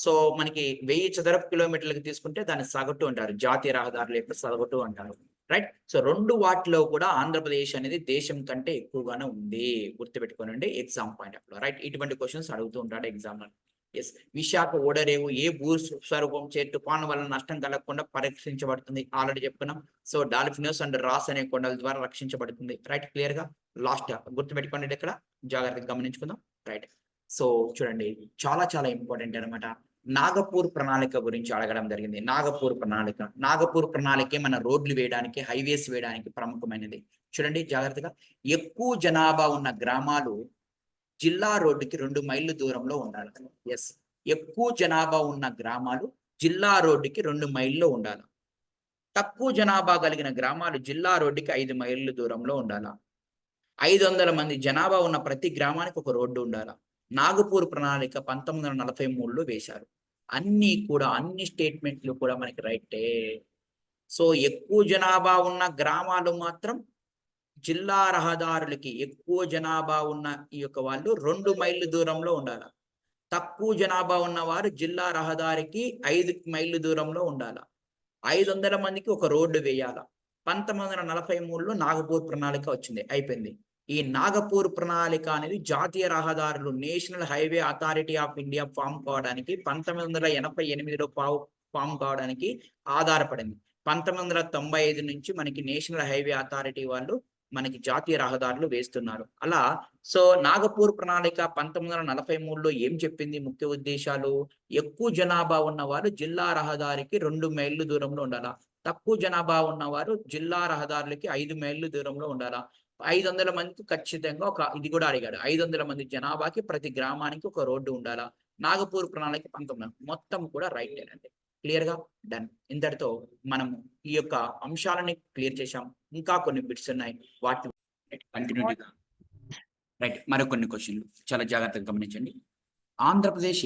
సో మనకి 1000 చదరపు కిలోమీటర్లకు తీసుకుంటే దాన్ని సగటు అంటారు, జాతీయ రహదారుల యొక్క సగటు అంటారు. రైట్. సో రెండు వాటిలో కూడా ఆంధ్రప్రదేశ్ అనేది దేశం కంటే ఎక్కువగానే ఉంది. గుర్తుపెట్టుకోనండి ఎగ్జామ్ పాయింట్ ఆఫ్ లో. రైట్, ఇటువంటి క్వశ్చన్స్ అడుగుతూ ఉంటాడు ఎగ్జామ్ లో. ఎస్, విశాఖ ఓడరేవు ఏ భూ స్వరూపం చే తుఫాను వల్ల నష్టం కలగకుండా పరీక్షించబడుతుంది? ఆల్రెడీ చెప్పుకున్నాం. సో డాల్ఫినోస్ అండ్ రాస్ అనే కొండల ద్వారా రక్షించబడుతుంది. రైట్, క్లియర్ గా. లాస్ట్ గుర్తుపెట్టుకోండి, ఇక్కడ జాగ్రత్తగా గమనించుకుందాం. రైట్. సో చూడండి, చాలా చాలా ఇంపార్టెంట్ అనమాట. నాగపూర్ ప్రణాళిక గురించి అడగడం జరిగింది. నాగపూర్ ప్రణాళిక మన రోడ్లు వేయడానికి, హైవేస్ వేయడానికి ప్రముఖమైనది. చూడండి జాగ్రత్తగా. ఎక్కువ జనాభా ఉన్న గ్రామాలు జిల్లా రోడ్డుకి 2 మైళ్ళు దూరంలో ఉండాలి. ఎస్, ఎక్కువ జనాభా ఉన్న గ్రామాలు జిల్లా రోడ్డుకి 2 మైళ్ళలో ఉండాలి. తక్కువ జనాభా కలిగిన గ్రామాలు జిల్లా రోడ్డుకి 5 మైళ్ళు దూరంలో ఉండాలి. 500 మంది జనాభా ఉన్న ప్రతి గ్రామానికి ఒక రోడ్డు ఉండాలి. నాగపూర్ ప్రణాళిక 1943లో వేశారు. అన్ని స్టేట్మెంట్లు కూడా మనకి రైటే. సో ఎక్కువ జనాభా ఉన్న గ్రామాలు మాత్రం జిల్లా రహదారులకి ఎక్కువ జనాభా ఉన్న ఈ యొక్క వాళ్ళు 2 మైళ్ళ దూరంలో ఉండాలి. తక్కువ జనాభా ఉన్నవారు జిల్లా రహదారికి 5 మైళ్ళ దూరంలో ఉండాలి. 500 మందికి ఒక రోడ్డు వేయాల. 1943లో నాగపూర్ ప్రణాళిక వచ్చింది. అయిపోయింది. ఈ నాగపూర్ ప్రణాళిక అనేది జాతీయ రహదారులు national highway authority of India form కావడానికి 1988లో ఫామ్ కావడానికి ఆధారపడింది. 1995 నుంచి మనకి నేషనల్ హైవే అథారిటీ వాళ్ళు మనకి జాతీయ రహదారులు వేస్తున్నారు. అలా సో నాగపూర్ ప్రణాళిక 1943లో ఏం చెప్పింది ముఖ్య ఉద్దేశాలు? ఎక్కువ జనాభా ఉన్నవారు జిల్లా రహదారికి 2 మైళ్ళ దూరంలో ఉండాలా. తక్కువ జనాభా ఉన్నవారు జిల్లా రహదారులకి 5 మైళ్ళ దూరంలో ఉండాలా. 500 మందికి ఖచ్చితంగా ఇది కూడా అడిగాడు. 500 మంది జనాభాకి ప్రతి గ్రామానికి ఒక రోడ్డు ఉండాలా. నాగపూర్ ప్రణాళిక 19 మొత్తం కూడా రైటేనండి. క్లియర్‌గా డన్. ఇంతటితో మనము ఈ యొక్క అంశాలని క్లియర్ చేశాం. ఇంకా కొన్ని బిట్స్ ఉన్నాయి. వాటిని కంటిన్యూటీగా రైట్. మరికొన్ని క్వెషన్‌లు చాలా జాగ్రత్తగా గమనించండి. ఆంధ్రప్రదేశ్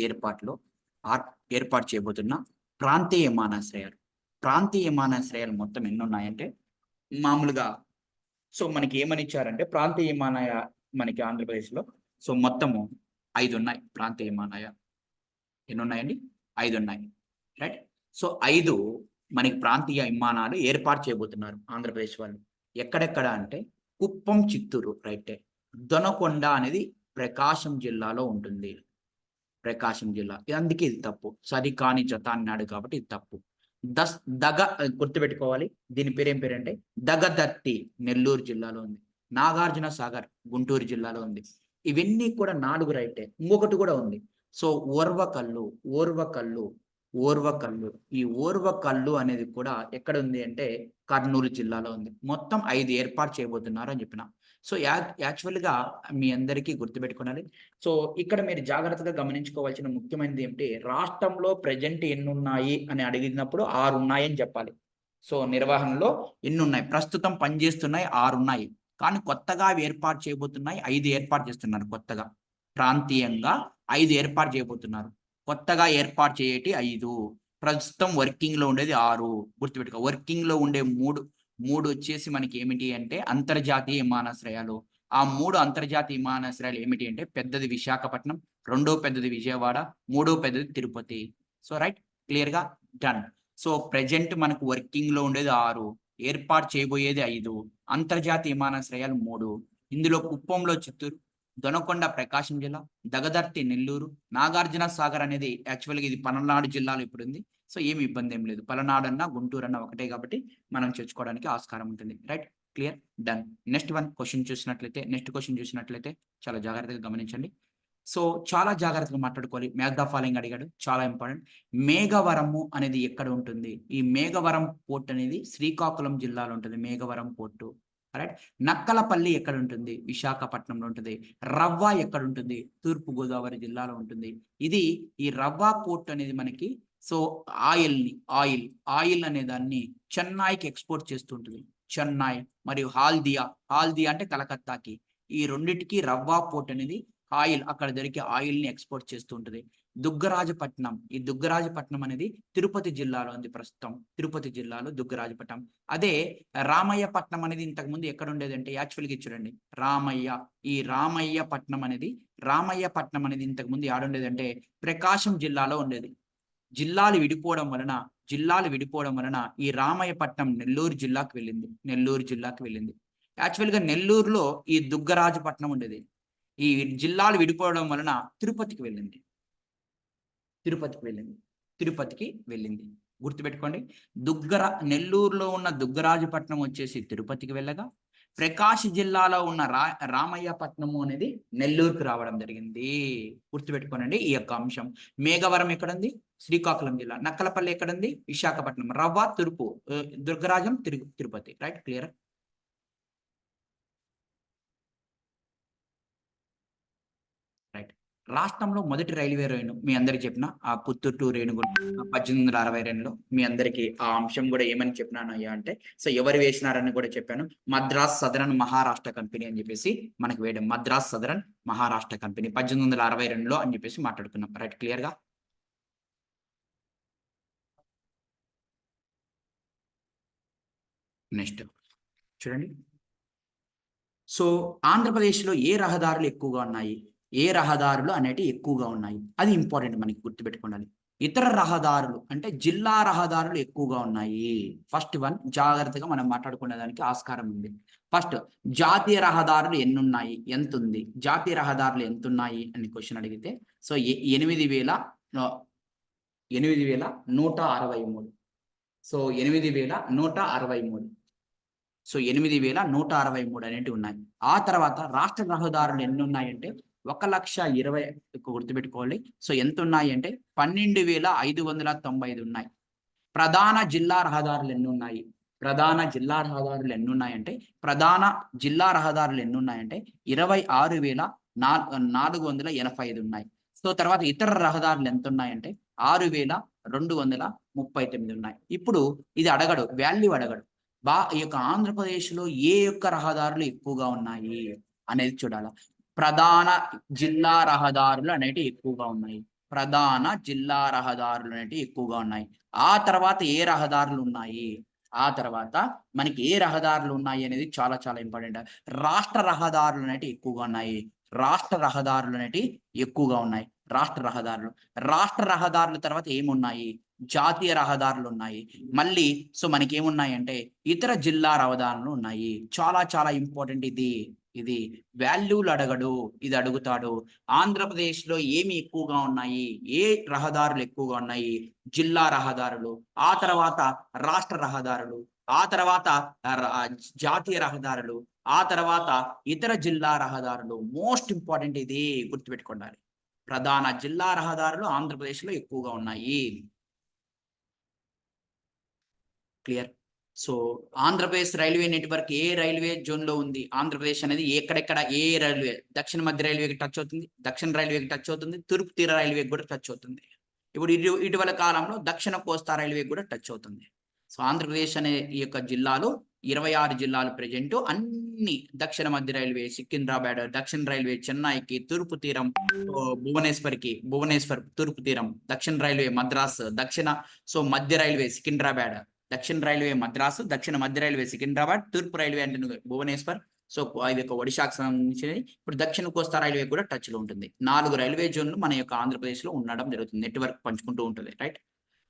ఏర్పాటు చేయబోతున్న ప్రాంతీయ విమానాశ్రయాలు. ప్రాంతీయ విమానాశ్రయాలు మొత్తం ఎన్నున్నాయంటే మామూలుగా సో మనకి ఏమని ఇచ్చారంటే ప్రాంతీయ విమానయ మనకి ఆంధ్రప్రదేశ్‌లో సో మొత్తము 5 ఉన్నాయి ప్రాంతీయ విమానయాలు. ఎన్నున్నాయండి? 5 ఉన్నాయి. రైట్. సో 5 మనకి ప్రాంతీయ విమానాలు ఏర్పాటు చేయబోతున్నారు ఆంధ్రప్రదేశ్ వాళ్ళు. ఎక్కడెక్కడ అంటే కుప్పం, చిత్తూరు రైటే. దొనకొండ అనేది ప్రకాశం జిల్లాలో ఉంటుంది. ప్రకాశం జిల్లా. అందుకే ఇది తప్పు. సరికాని జత అన్నాడు కాబట్టి ఇది తప్పు. గుర్తుపెట్టుకోవాలి. దీని పేరేం పేరంటే దగదర్తి నెల్లూరు జిల్లాలో ఉంది. నాగార్జున సాగర్ గుంటూరు జిల్లాలో ఉంది. ఇవన్నీ కూడా 4 రైటే. ఇంకొకటి కూడా ఉంది. సో ఓర్వకల్లు. ఈ ఓర్వకల్లు అనేది కూడా ఎక్కడ ఉంది అంటే కర్నూలు జిల్లాలో ఉంది. మొత్తం 5 ఏర్పాటు చేయబోతున్నారు అని చెప్పిన. సో యాక్చువల్‌గా మీ అందరికీ గుర్తుపెట్టుకోవాలి. సో ఇక్కడ మీరు జాగ్రత్తగా గమనించుకోవాల్సిన ముఖ్యమైనది ఏమిటి? రాష్ట్రంలో ప్రెజెంట్ ఎన్నున్నాయి అని అడిగినప్పుడు 6 ఉన్నాయని చెప్పాలి. సో నిర్వహణలో ఎన్నున్నాయి? ప్రస్తుతం పనిచేస్తున్నాయి 6 ఉన్నాయి. కానీ కొత్తగా అవి ఏర్పాటు చేయబోతున్నాయి 5 ఏర్పాటు చేస్తున్నారు కొత్తగా. ప్రాంతీయంగా 5 ఏర్పాటు చేయబోతున్నారు. కొత్తగా ఏర్పాటు చేయేటి 5. ప్రస్తుతం వర్కింగ్‌లో ఉండేది 6. గుర్తుపెట్టుకో. వర్కింగ్‌లో ఉండే 3 వచ్చేసి మనకి ఏమిటి అంటే అంతర్జాతీయ విమానాశ్రయాలు. ఆ 3 అంతర్జాతీయ విమానాశ్రయాలు ఏమిటి అంటే పెద్దది విశాఖపట్నం, రెండో పెద్దది విజయవాడ, మూడో పెద్దది తిరుపతి. So right. క్లియర్‌గా డన్. సో ప్రెజెంట్ మనకు వర్కింగ్‌లో ఉండేది 6. ఏర్పాటు చేయబోయేది 5. అంతర్జాతీయ విమానాశ్రయాలు 3. ఇందులో కుప్పంలో చిత్తూరు, దొనకొండ ప్రకాశం జిల్లా, దగదర్తి నెల్లూరు, నాగార్జున సాగర్ అనేది యాక్చువల్‌గా ఇది పల్నాడు జిల్లాలో ఇప్పుడు ఉంది. సో ఏమి ఇబ్బంది ఏం లేదు. పలనాడు అన్నా, గుంటూరు అన్నా ఒకటే కాబట్టి మనం చేర్చుకోవడానికి ఆస్కారం ఉంటుంది. Right. Clear. Done. Next question చూసినట్లయితే చాలా జాగ్రత్తగా గమనించండి. సో చాలా జాగ్రత్తగా మాట్లాడుకోవాలి. మ్యాచ్ ద ఫాలోయింగ్ అడిగాడు. చాలా ఇంపార్టెంట్. మేఘవరము అనేది ఎక్కడ ఉంటుంది? ఈ మేఘవరం పోర్ట్ అనేది శ్రీకాకుళం జిల్లాలో ఉంటుంది. మేఘవరం పోర్టు. రైట్. నక్కలపల్లి ఎక్కడ ఉంటుంది? విశాఖపట్నంలో ఉంటుంది. రవ్వ ఎక్కడ ఉంటుంది? తూర్పు గోదావరి జిల్లాలో ఉంటుంది. ఈ రవ్వ పోర్ట్ అనేది మనకి సో ఆయిల్ అనే దాన్ని చెన్నైకి ఎక్స్పోర్ట్ చేస్తుంటుంది. చెన్నై మరియు హాల్దియా అంటే కలకత్తాకి. ఈ రెండిటికి రవ్వ పోర్ట్ అనేది అక్కడ దొరికే ఆయిల్‌ని ఎక్స్‌పోర్ట్ చేస్తూ ఉంటది. దుగ్గరాజపట్నం అనేది తిరుపతి జిల్లాలో ఉంది ప్రస్తుతం. తిరుపతి జిల్లాలో దుగ్గరాజపట్నం. అదే రామయ్యపట్నం అనేది ఇంతకుముందు ఎక్కడ ఉండేదంటే యాక్చువల్‌గా చూడండి. రామయ్యపట్నం అనేది ఇంతకుముందు ఏడుండేదంటే ప్రకాశం జిల్లాలో ఉండేది. జిల్లాలు విడిపోవడం వలన ఈ రామయ్యపట్నం నెల్లూరు జిల్లాకు వెళ్ళింది. యాక్చువల్‌గా నెల్లూరులో ఈ దుగ్గరాజపట్నం ఉండేది. ఈ జిల్లాలు విడిపోవడం వలన తిరుపతికి వెళ్ళింది. గుర్తుపెట్టుకోండి. నెల్లూరులో ఉన్న దుగ్గరాజపట్నం వచ్చేసి తిరుపతికి వెళ్ళగా, ప్రకాశం జిల్లాలో ఉన్న రామయ్యపట్నము అనేది నెల్లూరుకు రావడం జరిగింది. గుర్తుపెట్టుకోనండి ఈ యొక్క అంశం. మేఘవరం ఎక్కడుంది? శ్రీకాకుళం జిల్లా. నక్కలపల్లి ఎక్కడుంది? విశాఖపట్నం. రవ్వ తూర్పు, దుగ్గరాజం తిరుపతి. రైట్. క్లియర్. రైట్. రాష్ట్రంలో మొదటి రైల్వే రైలు మీ అందరికి చెప్పిన ఆ పుత్తూరు టు రేణిగుంట 1862లో మీ అందరికి ఆ అంశం కూడా ఏమని చెప్పినానయ్యా అంటే సో ఎవరు వేసినారని కూడా చెప్పాను. మద్రాస్ సదరన్ మహారాష్ట్ర కంపెనీ అని చెప్పేసి మనకు వేయడం. మద్రాస్ సదరన్ మహారాష్ట్ర కంపెనీ 1862లో అని చెప్పేసి మాట్లాడుకున్నాం. రైట్. క్లియర్‌గా. నెక్స్ట్ చూడండి. సో ఆంధ్రప్రదేశ్లో ఏ రహదారులు ఎక్కువగా ఉన్నాయి, ఏ రహదారులు అనేటివి ఎక్కువగా ఉన్నాయి, అది ఇంపార్టెంట్ మనకి గుర్తుపెట్టుకోవాలి. ఇతర రహదారులు అంటే జిల్లా రహదారులు ఎక్కువగా ఉన్నాయి. ఫస్ట్ వన్ జాగ్రత్తగా మనం మాట్లాడుకునే దానికి ఆస్కారం ఉంది. ఫస్ట్ జాతీయ రహదారులు ఎన్ని ఉన్నాయి, ఎంత ఉంది, జాతీయ రహదారులు ఎంత ఉన్నాయి అని క్వశ్చన్ అడిగితే సో 8,163. సో 8,163. సో 8,163 అనేటివి ఉన్నాయి. ఆ తర్వాత రాష్ట్ర రహదారులు ఎన్ని ఉన్నాయంటే 1,20,000 గుర్తుపెట్టుకోవాలి. సో ఎంత ఉన్నాయి అంటే 12,595 ఉన్నాయి. ప్రధాన జిల్లా రహదారులు ఎన్ని ఉన్నాయి, ప్రధాన జిల్లా రహదారులు ఎన్ని ఉన్నాయంటే ప్రధాన జిల్లా రహదారులు ఎన్ని ఉన్నాయంటే 26,485 ఉన్నాయి. సో తర్వాత ఇతర రహదారులు ఎంత ఉన్నాయంటే 6,239 ఉన్నాయి. ఇప్పుడు ఇది అడగడు, వాల్యూ అడగడు. ఈ యొక్క ఆంధ్రప్రదేశ్లో ఏ యొక్క రహదారులు ఎక్కువగా ఉన్నాయి అనేది చూడాలి. ప్రధాన జిల్లా రహదారులు అనేటివి ఎక్కువగా ఉన్నాయి. ప్రధాన జిల్లా రహదారులు అనేటివి ఎక్కువగా ఉన్నాయి. ఆ తర్వాత ఏ రహదారులు ఉన్నాయి, ఆ తర్వాత మనకి ఏ రహదారులు ఉన్నాయి అనేది చాలా చాలా ఇంపార్టెంట్. రాష్ట్ర రహదారులు అనేటివి ఎక్కువగా ఉన్నాయి. రాష్ట్ర రహదారులు అనేటివి ఎక్కువగా ఉన్నాయి. రాష్ట్ర రహదారుల తర్వాత ఏమున్నాయి, జాతీయ రహదారులు ఉన్నాయి. మళ్ళీ సో మనకి ఏమున్నాయంటే ఇతర జిల్లా రహదారులు ఉన్నాయి. చాలా చాలా ఇంపార్టెంట్ ఇది వాల్యూలు అడగడు, ఇది అడుగుతాడు. ఆంధ్రప్రదేశ్లో ఏమి ఎక్కువగా ఉన్నాయి, ఏ రహదారులు ఎక్కువగా ఉన్నాయి, జిల్లా రహదారులు, ఆ తర్వాత రాష్ట్ర రహదారులు, ఆ తర్వాత జాతీయ రహదారులు, ఆ తర్వాత ఇతర జిల్లా రహదారులు. మోస్ట్ ఇంపార్టెంట్ ఇది గుర్తుపెట్టుకోండి. ప్రధాన జిల్లా రహదారులు ఆంధ్రప్రదేశ్లో ఎక్కువగా ఉన్నాయి. Clear. So Andhra Pradesh railway network ఏ రైల్వే జోన్ లో ఉంది, ఆంధ్రప్రదేశ్ అనేది ఎక్కడెక్కడ ఏ రైల్వే, దక్షిణ మధ్య రైల్వేకి టచ్ అవుతుంది, దక్షిణ రైల్వేకి టచ్ అవుతుంది, తూర్పు తీర రైల్వేకి కూడా టచ్ అవుతుంది. ఇప్పుడు ఇటీవల కాలంలో దక్షిణ కోస్తా రైల్వేకి కూడా టచ్ అవుతుంది. సో ఆంధ్రప్రదేశ్ అనే ఈ యొక్క జిల్లాలు 26 జిల్లాలు ప్రెజెంట్ అన్ని దక్షిణ మధ్య రైల్వే సికింద్రాబాద్, దక్షిణ రైల్వే చెన్నైకి, తూర్పు తీరం భువనేశ్వర్ తూర్పు తీరం, దక్షిణ రైల్వే మద్రాస్, మధ్య రైల్వే సికింద్రాబాద్, దక్షిణ రైల్వే మద్రాసు, దక్షిణ మధ్య రైల్వే సికింద్రాబాద్, తూర్పు రైల్వే అంటే భువనేశ్వర్. సో ఇది ఒక ఒడిశాకు సంబంధించినది. ఇప్పుడు దక్షిణ కోస్తా రైల్వే కూడా టచ్ లో ఉంటుంది. 4 రైల్వే జోన్లు మన యొక్క ఆంధ్రప్రదేశ్ లో ఉండడం జరుగుతుంది. నెట్వర్క్ పంచుకుంటూ ఉంటుంది. రైట్.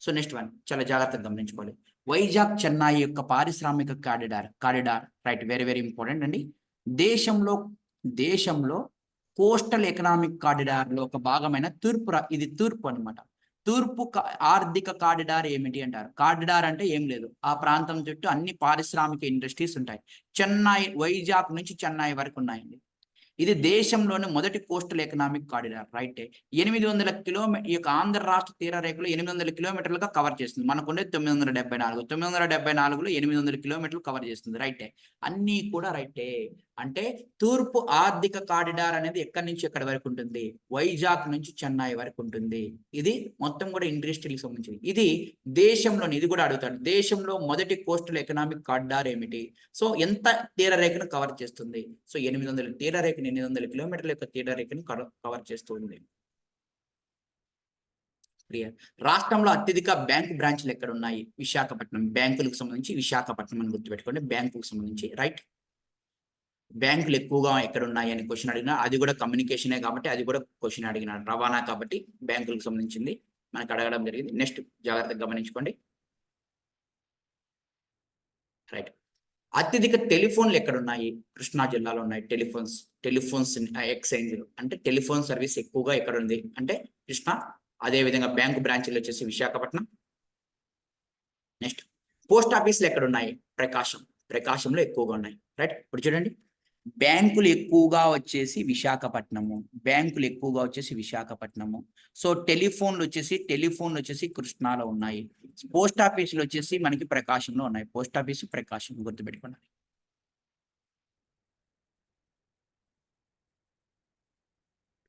సో నెక్స్ట్ వన్ చాలా జాగ్రత్తగా గమనించుకోవాలి. వైజాగ్ చెన్నై యొక్క పారిశ్రామిక corridor right, very very important అండి. దేశంలో కోస్టల్ ఎకనామిక్ కారిడార్ లో ఒక భాగమైన ఇది తూర్పు అనమాట. తూర్పు ఆర్థిక కారిడార్ ఏమిటి అంటారు. కారిడార్ అంటే ఏం లేదు, ఆ ప్రాంతం చుట్టూ అన్ని పారిశ్రామిక ఇండస్ట్రీస్ ఉంటాయి. వైజాగ్ నుంచి చెన్నై వరకు ఉన్నాయండి. ఇది దేశంలోని మొదటి coastal economic corridor. Right. 800 kilometer ఈ యొక్క ఆంధ్ర రాష్ట్ర తీర రేఖలో 800 కిలోమీటర్లుగా కవర్ చేస్తుంది. మనకుండే 974. 974లో 800 కిలోమీటర్లు కవర్ చేస్తుంది. రైటే. అన్నీ కూడా రైటే. అంటే తూర్పు ఆర్థిక కారిడార్ అనేది ఎక్కడి నుంచి ఎక్కడి వరకు ఉంటుంది, వైజాగ్ నుంచి చెన్నై వరకు ఉంటుంది. ఇది మొత్తం కూడా ఇండస్ట్రీకి సంబంధించింది. ఇది దేశంలోని, ఇది కూడా అడుగుతాడు, దేశంలో మొదటి కోస్టల్ ఎకనామిక్ కారిడార్ ఏమిటి, సో ఎంత తీర రేఖను కవర్ చేస్తుంది. సో 800 తీర రేఖ 800 కిలోమీటర్ల యొక్క తీర రేఖను కవర్ చేస్తుంది. క్లియర్. రాష్ట్రంలో అత్యధిక బ్యాంకు బ్రాంచ్లు ఎక్కడ ఉన్నాయి, విశాఖపట్నం. బ్యాంకులకు సంబంధించి విశాఖపట్నం అని గుర్తుపెట్టుకోండి. బ్యాంకులకు సంబంధించి రైట్. బ్యాంకులు ఎక్కువగా ఎక్కడ ఉన్నాయి అని క్వశ్చన్ అడిగినా, అది కూడా కమ్యూనికేషనే కాబట్టి అది కూడా క్వశ్చన్ అడిగినాడు. రవాణా కాబట్టి బ్యాంకులకు సంబంధించింది మనకు అడగడం జరిగింది. నెక్స్ట్ జాగ్రత్తగా గమనించుకోండి. రైట్. అత్యధిక టెలిఫోన్లు ఎక్కడ ఉన్నాయి, కృష్ణా జిల్లాలో ఉన్నాయి. టెలిఫోన్స్ ఎక్స్చేంజ్ అంటే టెలిఫోన్ సర్వీస్ ఎక్కువగా ఎక్కడ ఉంది అంటే కృష్ణా. అదే విధంగా బ్యాంకు బ్రాంచీలు వచ్చేసి విశాఖపట్నం. నెక్స్ట్ పోస్ట్ ఆఫీసులు ఎక్కడ ఉన్నాయి, ప్రకాశంలో ఎక్కువగా ఉన్నాయి. రైట్. ఇప్పుడు చూడండి, బ్యాంకులు ఎక్కువగా వచ్చేసి విశాఖపట్నము. సో టెలిఫోన్లు వచ్చేసి కృష్ణాలో ఉన్నాయి. పోస్ట్ ఆఫీసులు వచ్చేసి మనకి ప్రకాశంలో ఉన్నాయి. పోస్ట్ ఆఫీసు ప్రకాశం గుర్తుపెట్టుకోండి.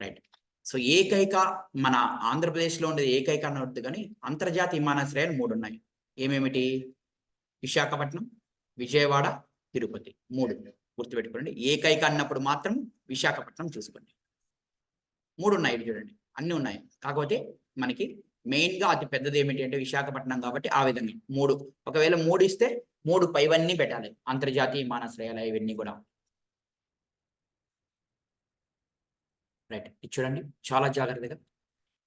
రైట్. సో మన ఆంధ్రప్రదేశ్లో ఉండేది ఏకైక అన్నట్టు, కానీ అంతర్జాతీయ విమానాశ్రయాలు 3 ఉన్నాయి. ఏమేమిటి, విశాఖపట్నం, విజయవాడ, తిరుపతి. 3 గుర్తుపెట్టుకోండి. ఏకైక అన్నప్పుడు మాత్రం విశాఖపట్నం చూసుకోండి. 3 ఉన్నాయి. చూడండి, అన్ని ఉన్నాయి. కాకపోతే మనకి మెయిన్ గా అతి పెద్దది ఏమిటి అంటే విశాఖపట్నం కాబట్టి ఆ విధంగా 3. ఒకవేళ 3 ఇస్తే 3 పైవన్నీ పెట్టాలి, అంతర్జాతీయ విమానాశ్రయాలు ఇవన్నీ కూడా. రైట్, ఇది చూడండి చాలా జాగ్రత్తగా.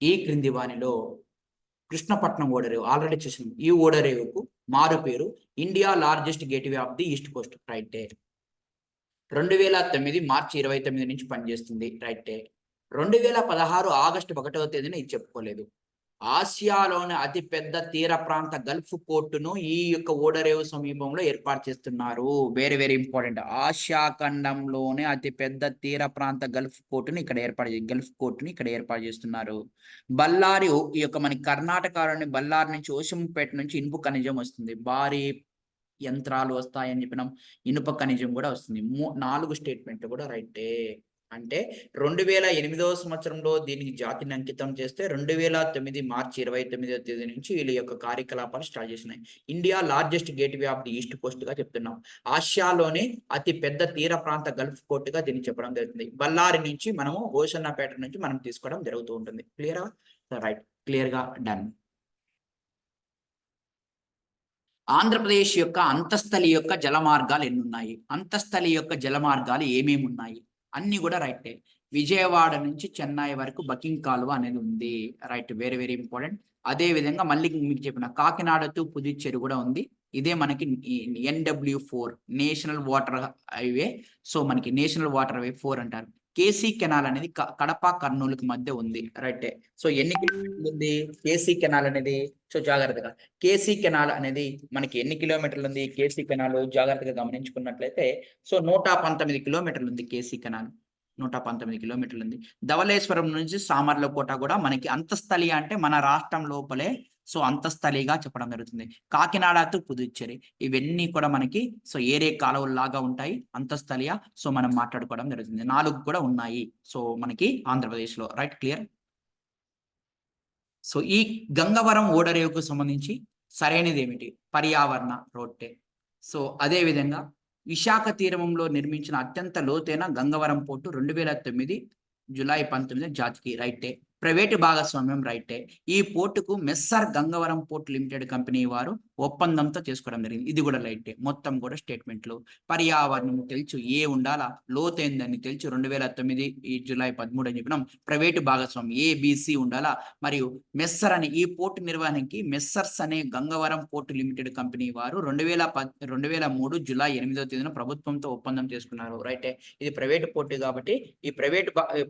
ఈ క్రింది వానిలో కృష్ణపట్నం ఓడరేవు ఆల్రెడీ చూసాం. ఈ ఓడరేవుకు మారు పేరు India largest gateway of the east Coast. రైటే. 2009 మార్చి 29 నుంచి పనిచేస్తుంది. రైటే. 2016 ఆగస్టు 1వ తేదీన ఇది చెప్పుకోలేదు. ఆసియాలోని అతిపెద్ద తీర ప్రాంత గల్ఫ్ పోర్టును ఈ యొక్క ఓడరేవు సమీపంలో ఏర్పాటు చేస్తున్నారు. Very very important. ఆసియా ఖండంలోనే అతిపెద్ద తీర ప్రాంత గల్ఫ్ పోర్టుని ఇక్కడ ఏర్పాటు చేస్తున్నారు. బళ్ళారి ఈ యొక్క మన కర్ణాటకలోని బళ్ళారి నుంచి ఓషంపేట నుంచి ఇనుప ఖనిజం వస్తుంది. భారీ యంత్రాలు వస్తాయని చెప్పినాం. ఇనుప ఖనిజం కూడా వస్తుంది. 4 స్టేట్మెంట్లు కూడా రైటే. అంటే 2008వ సంవత్సరంలో దీనికి జాతిని అంకితం చేస్తే 2009 మార్చి 29వ తేదీ నుంచి వీళ్ళ యొక్క కార్యకలాపాలు స్టార్ట్ చేసినాయి. India largest gateway of the east Coast గా చెప్తున్నాం. ఆసియాలోనే అతి పెద్ద తీర ప్రాంత గల్ఫ్ పోర్ట్ గా దీన్ని చెప్పడం జరుగుతుంది. బళ్ళారి నుంచి మనము ఓషన్నపేట నుంచి మనం తీసుకోవడం జరుగుతూ ఉంటుంది. క్లియరా? రైట్, క్లియర్ గా డన్. ఆంధ్రప్రదేశ్ యొక్క అంతస్థలి యొక్క జలమార్గాలు ఎన్ని ఉన్నాయి? అంతస్థలి యొక్క జలమార్గాలు ఏమేమి ఉన్నాయి? అన్ని కూడా రైటే. విజయవాడ నుంచి చెన్నై వరకు బకింగ్ కాలువ అనేది ఉంది. Right, very very important. అదే విధంగా మళ్ళీ మీకు చెప్పిన కాకినాడ టు పుదుచ్చేరి కూడా ఉంది. ఇదే మనకి NW4 national water highway. So మనకి నేషనల్ వాటర్ హైవే 4 అంటారు. కేసీ కెనాల్ అనేది కడప కర్నూలుకి మధ్య ఉంది. రైటే. సో ఎన్ని కిలోమీటర్లు ఉంది కేసీ కెనాల్ అనేది? సో జాగ్రత్తగా, కేసీ కెనాల్ అనేది మనకి ఎన్ని కిలోమీటర్లు ఉంది? కేసీ కెనాల్ జాగ్రత్తగా గమనించుకున్నట్లయితే సో 119 కిలోమీటర్లు ఉంది కేసీ కెనాల్. 119 కిలోమీటర్లు ఉంది. ధవళేశ్వరం నుంచి సామర్లకోట కూడా మనకి అంతస్థలి అంటే మన రాష్ట్రం లోపలే సో అంతస్థలిగా చెప్పడం జరుగుతుంది. కాకినాడ టు పుదుచ్చేరి ఇవన్నీ కూడా మనకి సో ఏరే కాలువల్లాగా ఉంటాయి అంతస్థలియా. సో మనం మాట్లాడుకోవడం జరుగుతుంది. 4 కూడా ఉన్నాయి సో మనకి ఆంధ్రప్రదేశ్లో. Right, clear. సో ఈ గంగవరం ఓడరేవుకు సంబంధించి సరైనది ఏమిటి? పర్యావరణ రోడ్డే. సో అదే విధంగా విశాఖ తీరంలో నిర్మించిన అత్యంత లోతైన గంగవరం పోర్టు 2009 జూలై 19 జాతికి. రైటే. ప్రైవేటు భాగస్వామ్యం. రైటే. ఈ పోర్టుకు మెస్సర్ గంగవరం పోర్ట్ లిమిటెడ్ కంపెనీ వారు ఒప్పందంతో చేసుకోవడం జరిగింది. ఇది కూడా రైటే. మొత్తం కూడా స్టేట్మెంట్లు. పర్యావరణం తెలుసు ఏ ఉండాలా, లోతైందని తెలుసు 2009 ఈ జూలై 13 అని చెప్పినాం. ప్రైవేటు భాగస్వామ్యం ABC ఉండాలా. మరియు మెస్సర్ అని ఈ పోర్టు నిర్వహణకి మెస్సర్స్ అనే గంగవరం పోర్టు లిమిటెడ్ కంపెనీ వారు 2003 జూలై 8వ తేదీన ప్రభుత్వంతో ఒప్పందం చేసుకున్నారు. రైటే. ఇది ప్రైవేటు పోర్టు కాబట్టి ఈ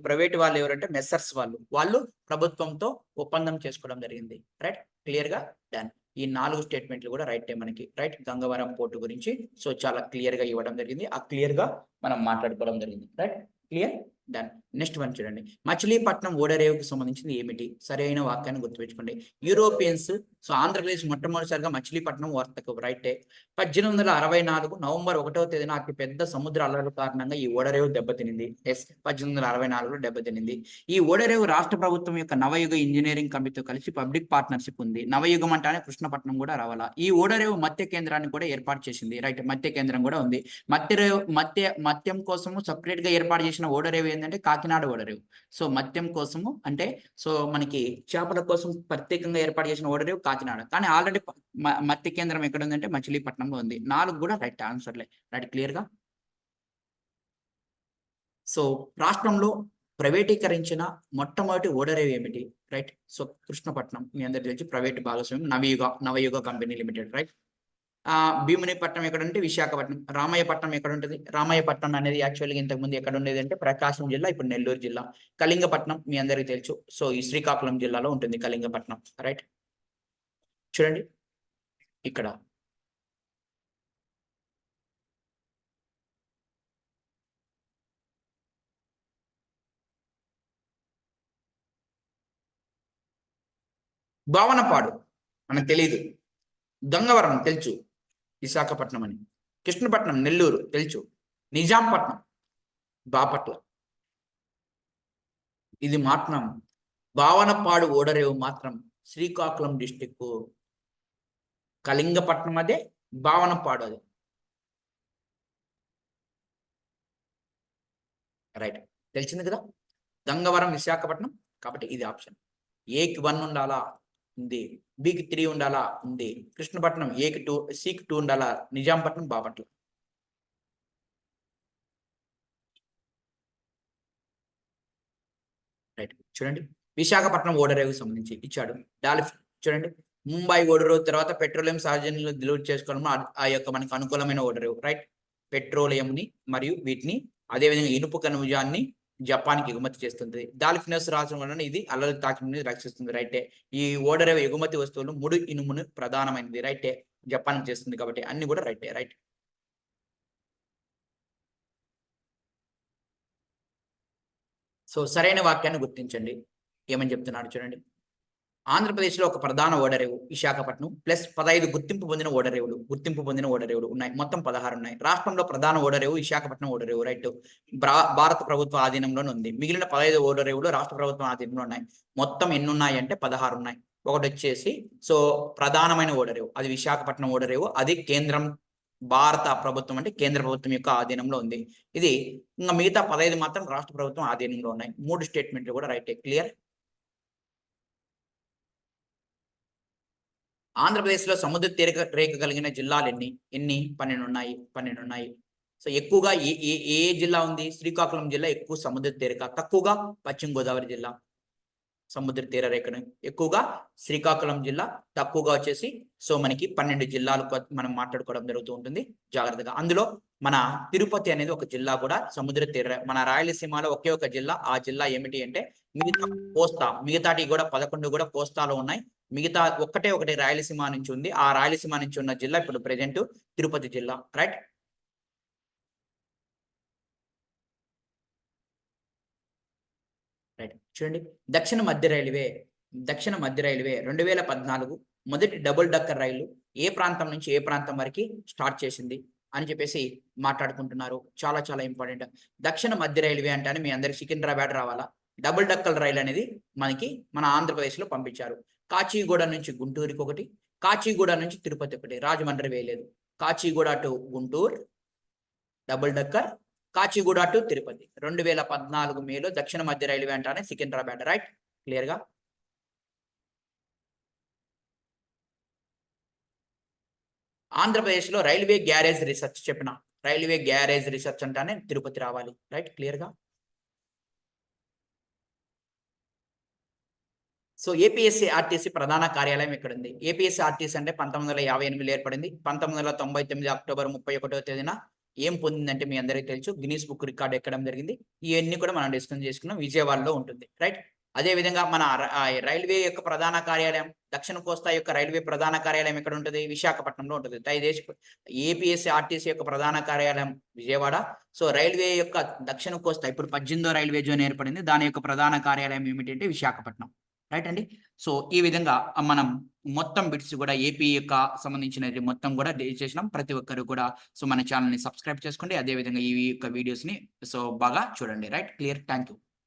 ప్రైవేట్ వాళ్ళు ఎవరంటే మెస్సర్స్ వాళ్ళు ప్రభుత్వంతో ఒప్పందం చేసుకోవడం జరిగింది. రైట్, క్లియర్ గా డన్. ఈ 4 స్టేట్మెంట్లు కూడా రైటే మనకి. రైట్, గంగవరం పోర్టు గురించి సో చాలా క్లియర్ గా ఇవ్వడం జరిగింది. ఆ క్లియర్ గా మనం మాట్లాడుకోవడం జరిగింది. Right, clear done. Next one చూడండి. మచిలీపట్నం ఓడరేవుకి సంబంధించింది ఏమిటి? సరైన వాక్యాన్ని గుర్తుపెట్టుకోండి. యూరోపియన్స్ సో ఆంధ్రప్రదేశ్ మొట్టమొదటిసారిగా మచిలీపట్నం వర్తకం. రైటే. 1864 నవంబర్ 1వ తేదీన అతి పెద్ద సముద్ర అలల కారణంగా ఈ ఓడరేవు దెబ్బతినింది. 1864లో దెబ్బతినింది. ఈ ఓడరేవు రాష్ట్ర ప్రభుత్వం యొక్క నవయుగ ఇంజనీరింగ్ కమిటీతో కలిసి పబ్లిక్ పార్ట్నర్షిప్ ఉంది. నవయుగం అంటానే కృష్ణపట్నం కూడా రావాలా. ఈ ఓడరేవు మత్స్య కేంద్రాన్ని కూడా ఏర్పాటు చేసింది. రైట్, మత్స్య కేంద్రం కూడా ఉంది. మత్స్యం కోసము సపరేట్ గా ఏర్పాటు చేసిన ఓడరేవు ఏంటంటే కాకినాడ ఓడరేవు. సో మత్స్యం కోసము అంటే సో మనకి చేపల కోసం ప్రత్యేకంగా ఏర్పాటు చేసిన ఓడరేవు కాకినాడ. కానీ ఆల్రెడీ మత్స్య కేంద్రం ఎక్కడ ఉందంటే మచిలీపట్నంలో ఉంది. 4 కూడా రైట్ ఆన్సర్లే. రైట్, క్లియర్ గా. సో రాష్ట్రంలో ప్రైవేటీకరించిన మొట్టమొదటి ఓడరేవు ఏమిటి? రైట్. సో కృష్ణపట్నం మీ అందరికి తెలిసి ప్రైవేట్ భాగస్వామ్యం నవయుగ కంపెనీ లిమిటెడ్. రైట్. భీమునిపట్నం ఎక్కడ ఉంటే విశాఖపట్నం. రామయ్యపట్నం ఎక్కడ ఉంటుంది? రామయ్యపట్నం అనేది యాక్చువల్గా ఇంతకుముందు ఎక్కడ ఉండేది అంటే ప్రకాశం జిల్లా, ఇప్పుడు నెల్లూరు జిల్లా. కళింగపట్నం మీ అందరికీ తెలుసు. సో ఈ శ్రీకాకుళం జిల్లాలో ఉంటుంది కళింగపట్నం. రైట్, చూడండి ఇక్కడ భావనపాడు మనకు తెలియదు. గంగవరం తెలుసు విశాఖపట్నం అని. కృష్ణపట్నం నెల్లూరు తెలుసు. నిజాంపట్నం బాపట్ల. ఇది మాత్రం భావనపాడు ఓడరేవు మాత్రం శ్రీకాకుళం డిస్టిక్. కళింగపట్నం అదే, భావనపాడు అదే. రైట్, తెలిసింది కదా. గంగవరం విశాఖపట్నం కాబట్టి ఇది ఆప్షన్. ఏకి 1 ఉండాలా? ఉంది. బికి 3 ఉండాలా? ఉంది. కృష్ణపట్నం ఏకి 2, సికి 2 ఉండాలా? నిజాంపట్నం బాపట్ల. రైట్ చూడండి, విశాఖపట్నం ఓడరేవుకి సంబంధించి ఇచ్చాడు. డాల్ఫిన్ చూడండి, ముంబై ఓడరేవు తర్వాత పెట్రోలియం సహజంలో దిగుమతి చేసుకోవడం ఆ యొక్క మనకు అనుకూలమైన ఓడరేవు. రైట్, పెట్రోలియంని మరియు వీటిని అదేవిధంగా ఇనుపు ఖనిజాన్ని జపాన్కి ఎగుమతి చేస్తుంది. డాల్ఫినస్ రాష్ట్రం వలన ఇది అల్లలు తాకి నుండి రక్షిస్తుంది. రైటే, ఈ ఓడరేవు ఎగుమతి వస్తువులు ముడి ఇనుమును ప్రధానమైనది. రైటే, జపాన్ చేస్తుంది కాబట్టి అన్ని కూడా రైటే. రైట్, సో సరైన వాక్యాన్ని గుర్తించండి. ఏమని చెప్తున్నాడు చూడండి, ఆంధ్రప్రదేశ్లో ఒక ప్రధాన ఓడరేవు విశాఖపట్నం ప్లస్ 15 గుర్తింపు పొందిన ఓడరేవులు ఉన్నాయి. మొత్తం 16 ఉన్నాయి. రాష్ట్రంలో ప్రధాన ఓడరేవు విశాఖపట్నం ఓడరేవు. రైట్, భారత ప్రభుత్వ ఆధీనంలోనే ఉంది. మిగిలిన 15 ఓడరేవులు రాష్ట్ర ప్రభుత్వం ఆధీనంలో ఉన్నాయి. మొత్తం ఎన్ని ఉన్నాయి అంటే 16 ఉన్నాయి. ఒకటి వచ్చేసి సో ప్రధానమైన ఓడరేవు అది విశాఖపట్నం ఓడరేవు. అది కేంద్రం భారత ప్రభుత్వం అంటే కేంద్ర ప్రభుత్వం యొక్క ఆధీనంలో ఉంది. ఇది ఇంకా మిగతా 15 మాత్రం రాష్ట్ర ప్రభుత్వం ఆధీనంలో ఉన్నాయి. 3 స్టేట్మెంట్లు కూడా రైటే. క్లియర్. ఆంధ్రప్రదేశ్లో సముద్ర తీర రేఖ కలిగిన జిల్లాలు ఎన్ని 12 ఉన్నాయి. సో ఎక్కువగా ఏ జిల్లా ఉంది? శ్రీకాకుళం జిల్లా ఎక్కువ సముద్ర తీరిక, తక్కువగా పశ్చిమ గోదావరి జిల్లా. సముద్ర తీర రేఖను ఎక్కువగా శ్రీకాకుళం జిల్లా, తక్కువగా వచ్చేసి సో మనకి 12 జిల్లాలు మనం మాట్లాడుకోవడం జరుగుతూ ఉంటుంది జాగ్రత్తగా. అందులో మన తిరుపతి అనేది ఒక జిల్లా కూడా సముద్ర తీర, మన రాయలసీమలో ఒకే ఒక జిల్లా. ఆ జిల్లా ఏమిటి అంటే మిగతాటి కూడా 11 కూడా కోస్తాలో ఉన్నాయి. మిగతా ఒకటి రాయలసీమ నుంచి ఉంది. ఆ రాయలసీమ నుంచి ఉన్న జిల్లా ఇప్పుడు ప్రెజెంట్ తిరుపతి జిల్లా. రైట్, రైట్ చూడండి, దక్షిణ మధ్య రైల్వే 2014 మొదటి డబుల్ డక్కర్ రైలు ఏ ప్రాంతం నుంచి ఏ ప్రాంతం వరకు స్టార్ట్ చేసింది అని చెప్పేసి మాట్లాడుకుంటున్నారు. చాలా చాలా ఇంపార్టెంట్. దక్షిణ మధ్య రైల్వే అంటేనే మీ అందరికి సికింద్రాబాద్ రావాలా. డబుల్ డక్కర్ రైలు అనేది మన ఆంధ్రప్రదేశ్లో పంపించారు. కాచిగూడ నుంచి గుంటూరుకి ఒకటి, కాచిగూడ నుంచి తిరుపతి ఒకటి, రాజమండ్రి వేయలేదు. Kacheguda to Guntur double decker, Kacheguda to Tirupati. 2014 మేలో దక్షిణ మధ్య రైల్వే అంటానే సికింద్రాబాద్. రైట్, క్లియర్ గా. ఆంధ్రప్రదేశ్లో రైల్వే గ్యారేజ్ రీసెర్చ్ చెప్పిన, రైల్వే గ్యారేజ్ రీసెర్చ్ అంటానే తిరుపతి రావాలి. రైట్, క్లియర్ గా. సో ఏపీఎస్సీ ఆర్టీసీ ప్రధాన కార్యాలయం ఎక్కడ ఉంది? ఏపీఎస్సీ ఆర్టీసీ అంటే 1958 ఏర్పడింది. 1999 అక్టోబర్ 31వ తేదీన ఏం పొందిందంటే మీ అందరికీ తెలుసు, గిన్నీస్ బుక్ రికార్డ్ ఎక్కడం జరిగింది. ఇవన్నీ కూడా మనం డిస్కస్ చేసుకున్నాం. విజయవాడలో ఉంటుంది. రైట్, అదే విధంగా మన రైల్వే యొక్క ప్రధాన కార్యాలయం, దక్షిణ కోస్తా యొక్క రైల్వే ప్రధాన కార్యాలయం ఎక్కడ ఉంటుంది? విశాఖపట్నంలో ఉంటుంది. ఏపీఎస్సీ ఆర్టీసీ యొక్క ప్రధాన కార్యాలయం విజయవాడ. సో రైల్వే యొక్క దక్షిణ కోస్తా ఇప్పుడు 18వ రైల్వే జోన్ ఏర్పడింది. దాని యొక్క ప్రధాన కార్యాలయం ఏమిటంటే విశాఖపట్నం. రైట్ అండి. సో ఈ విధంగా మనం మొత్తం బిట్స్ కూడా ఏపీ యొక్క సంబంధించినది మొత్తం కూడా చేసినాం. ప్రతి ఒక్కరు కూడా సో మన ఛానల్ని సబ్స్క్రైబ్ చేసుకోండి. అదే విధంగా ఈ యొక్క వీడియోస్ని సో బాగా చూడండి. Right, clear. Thank you.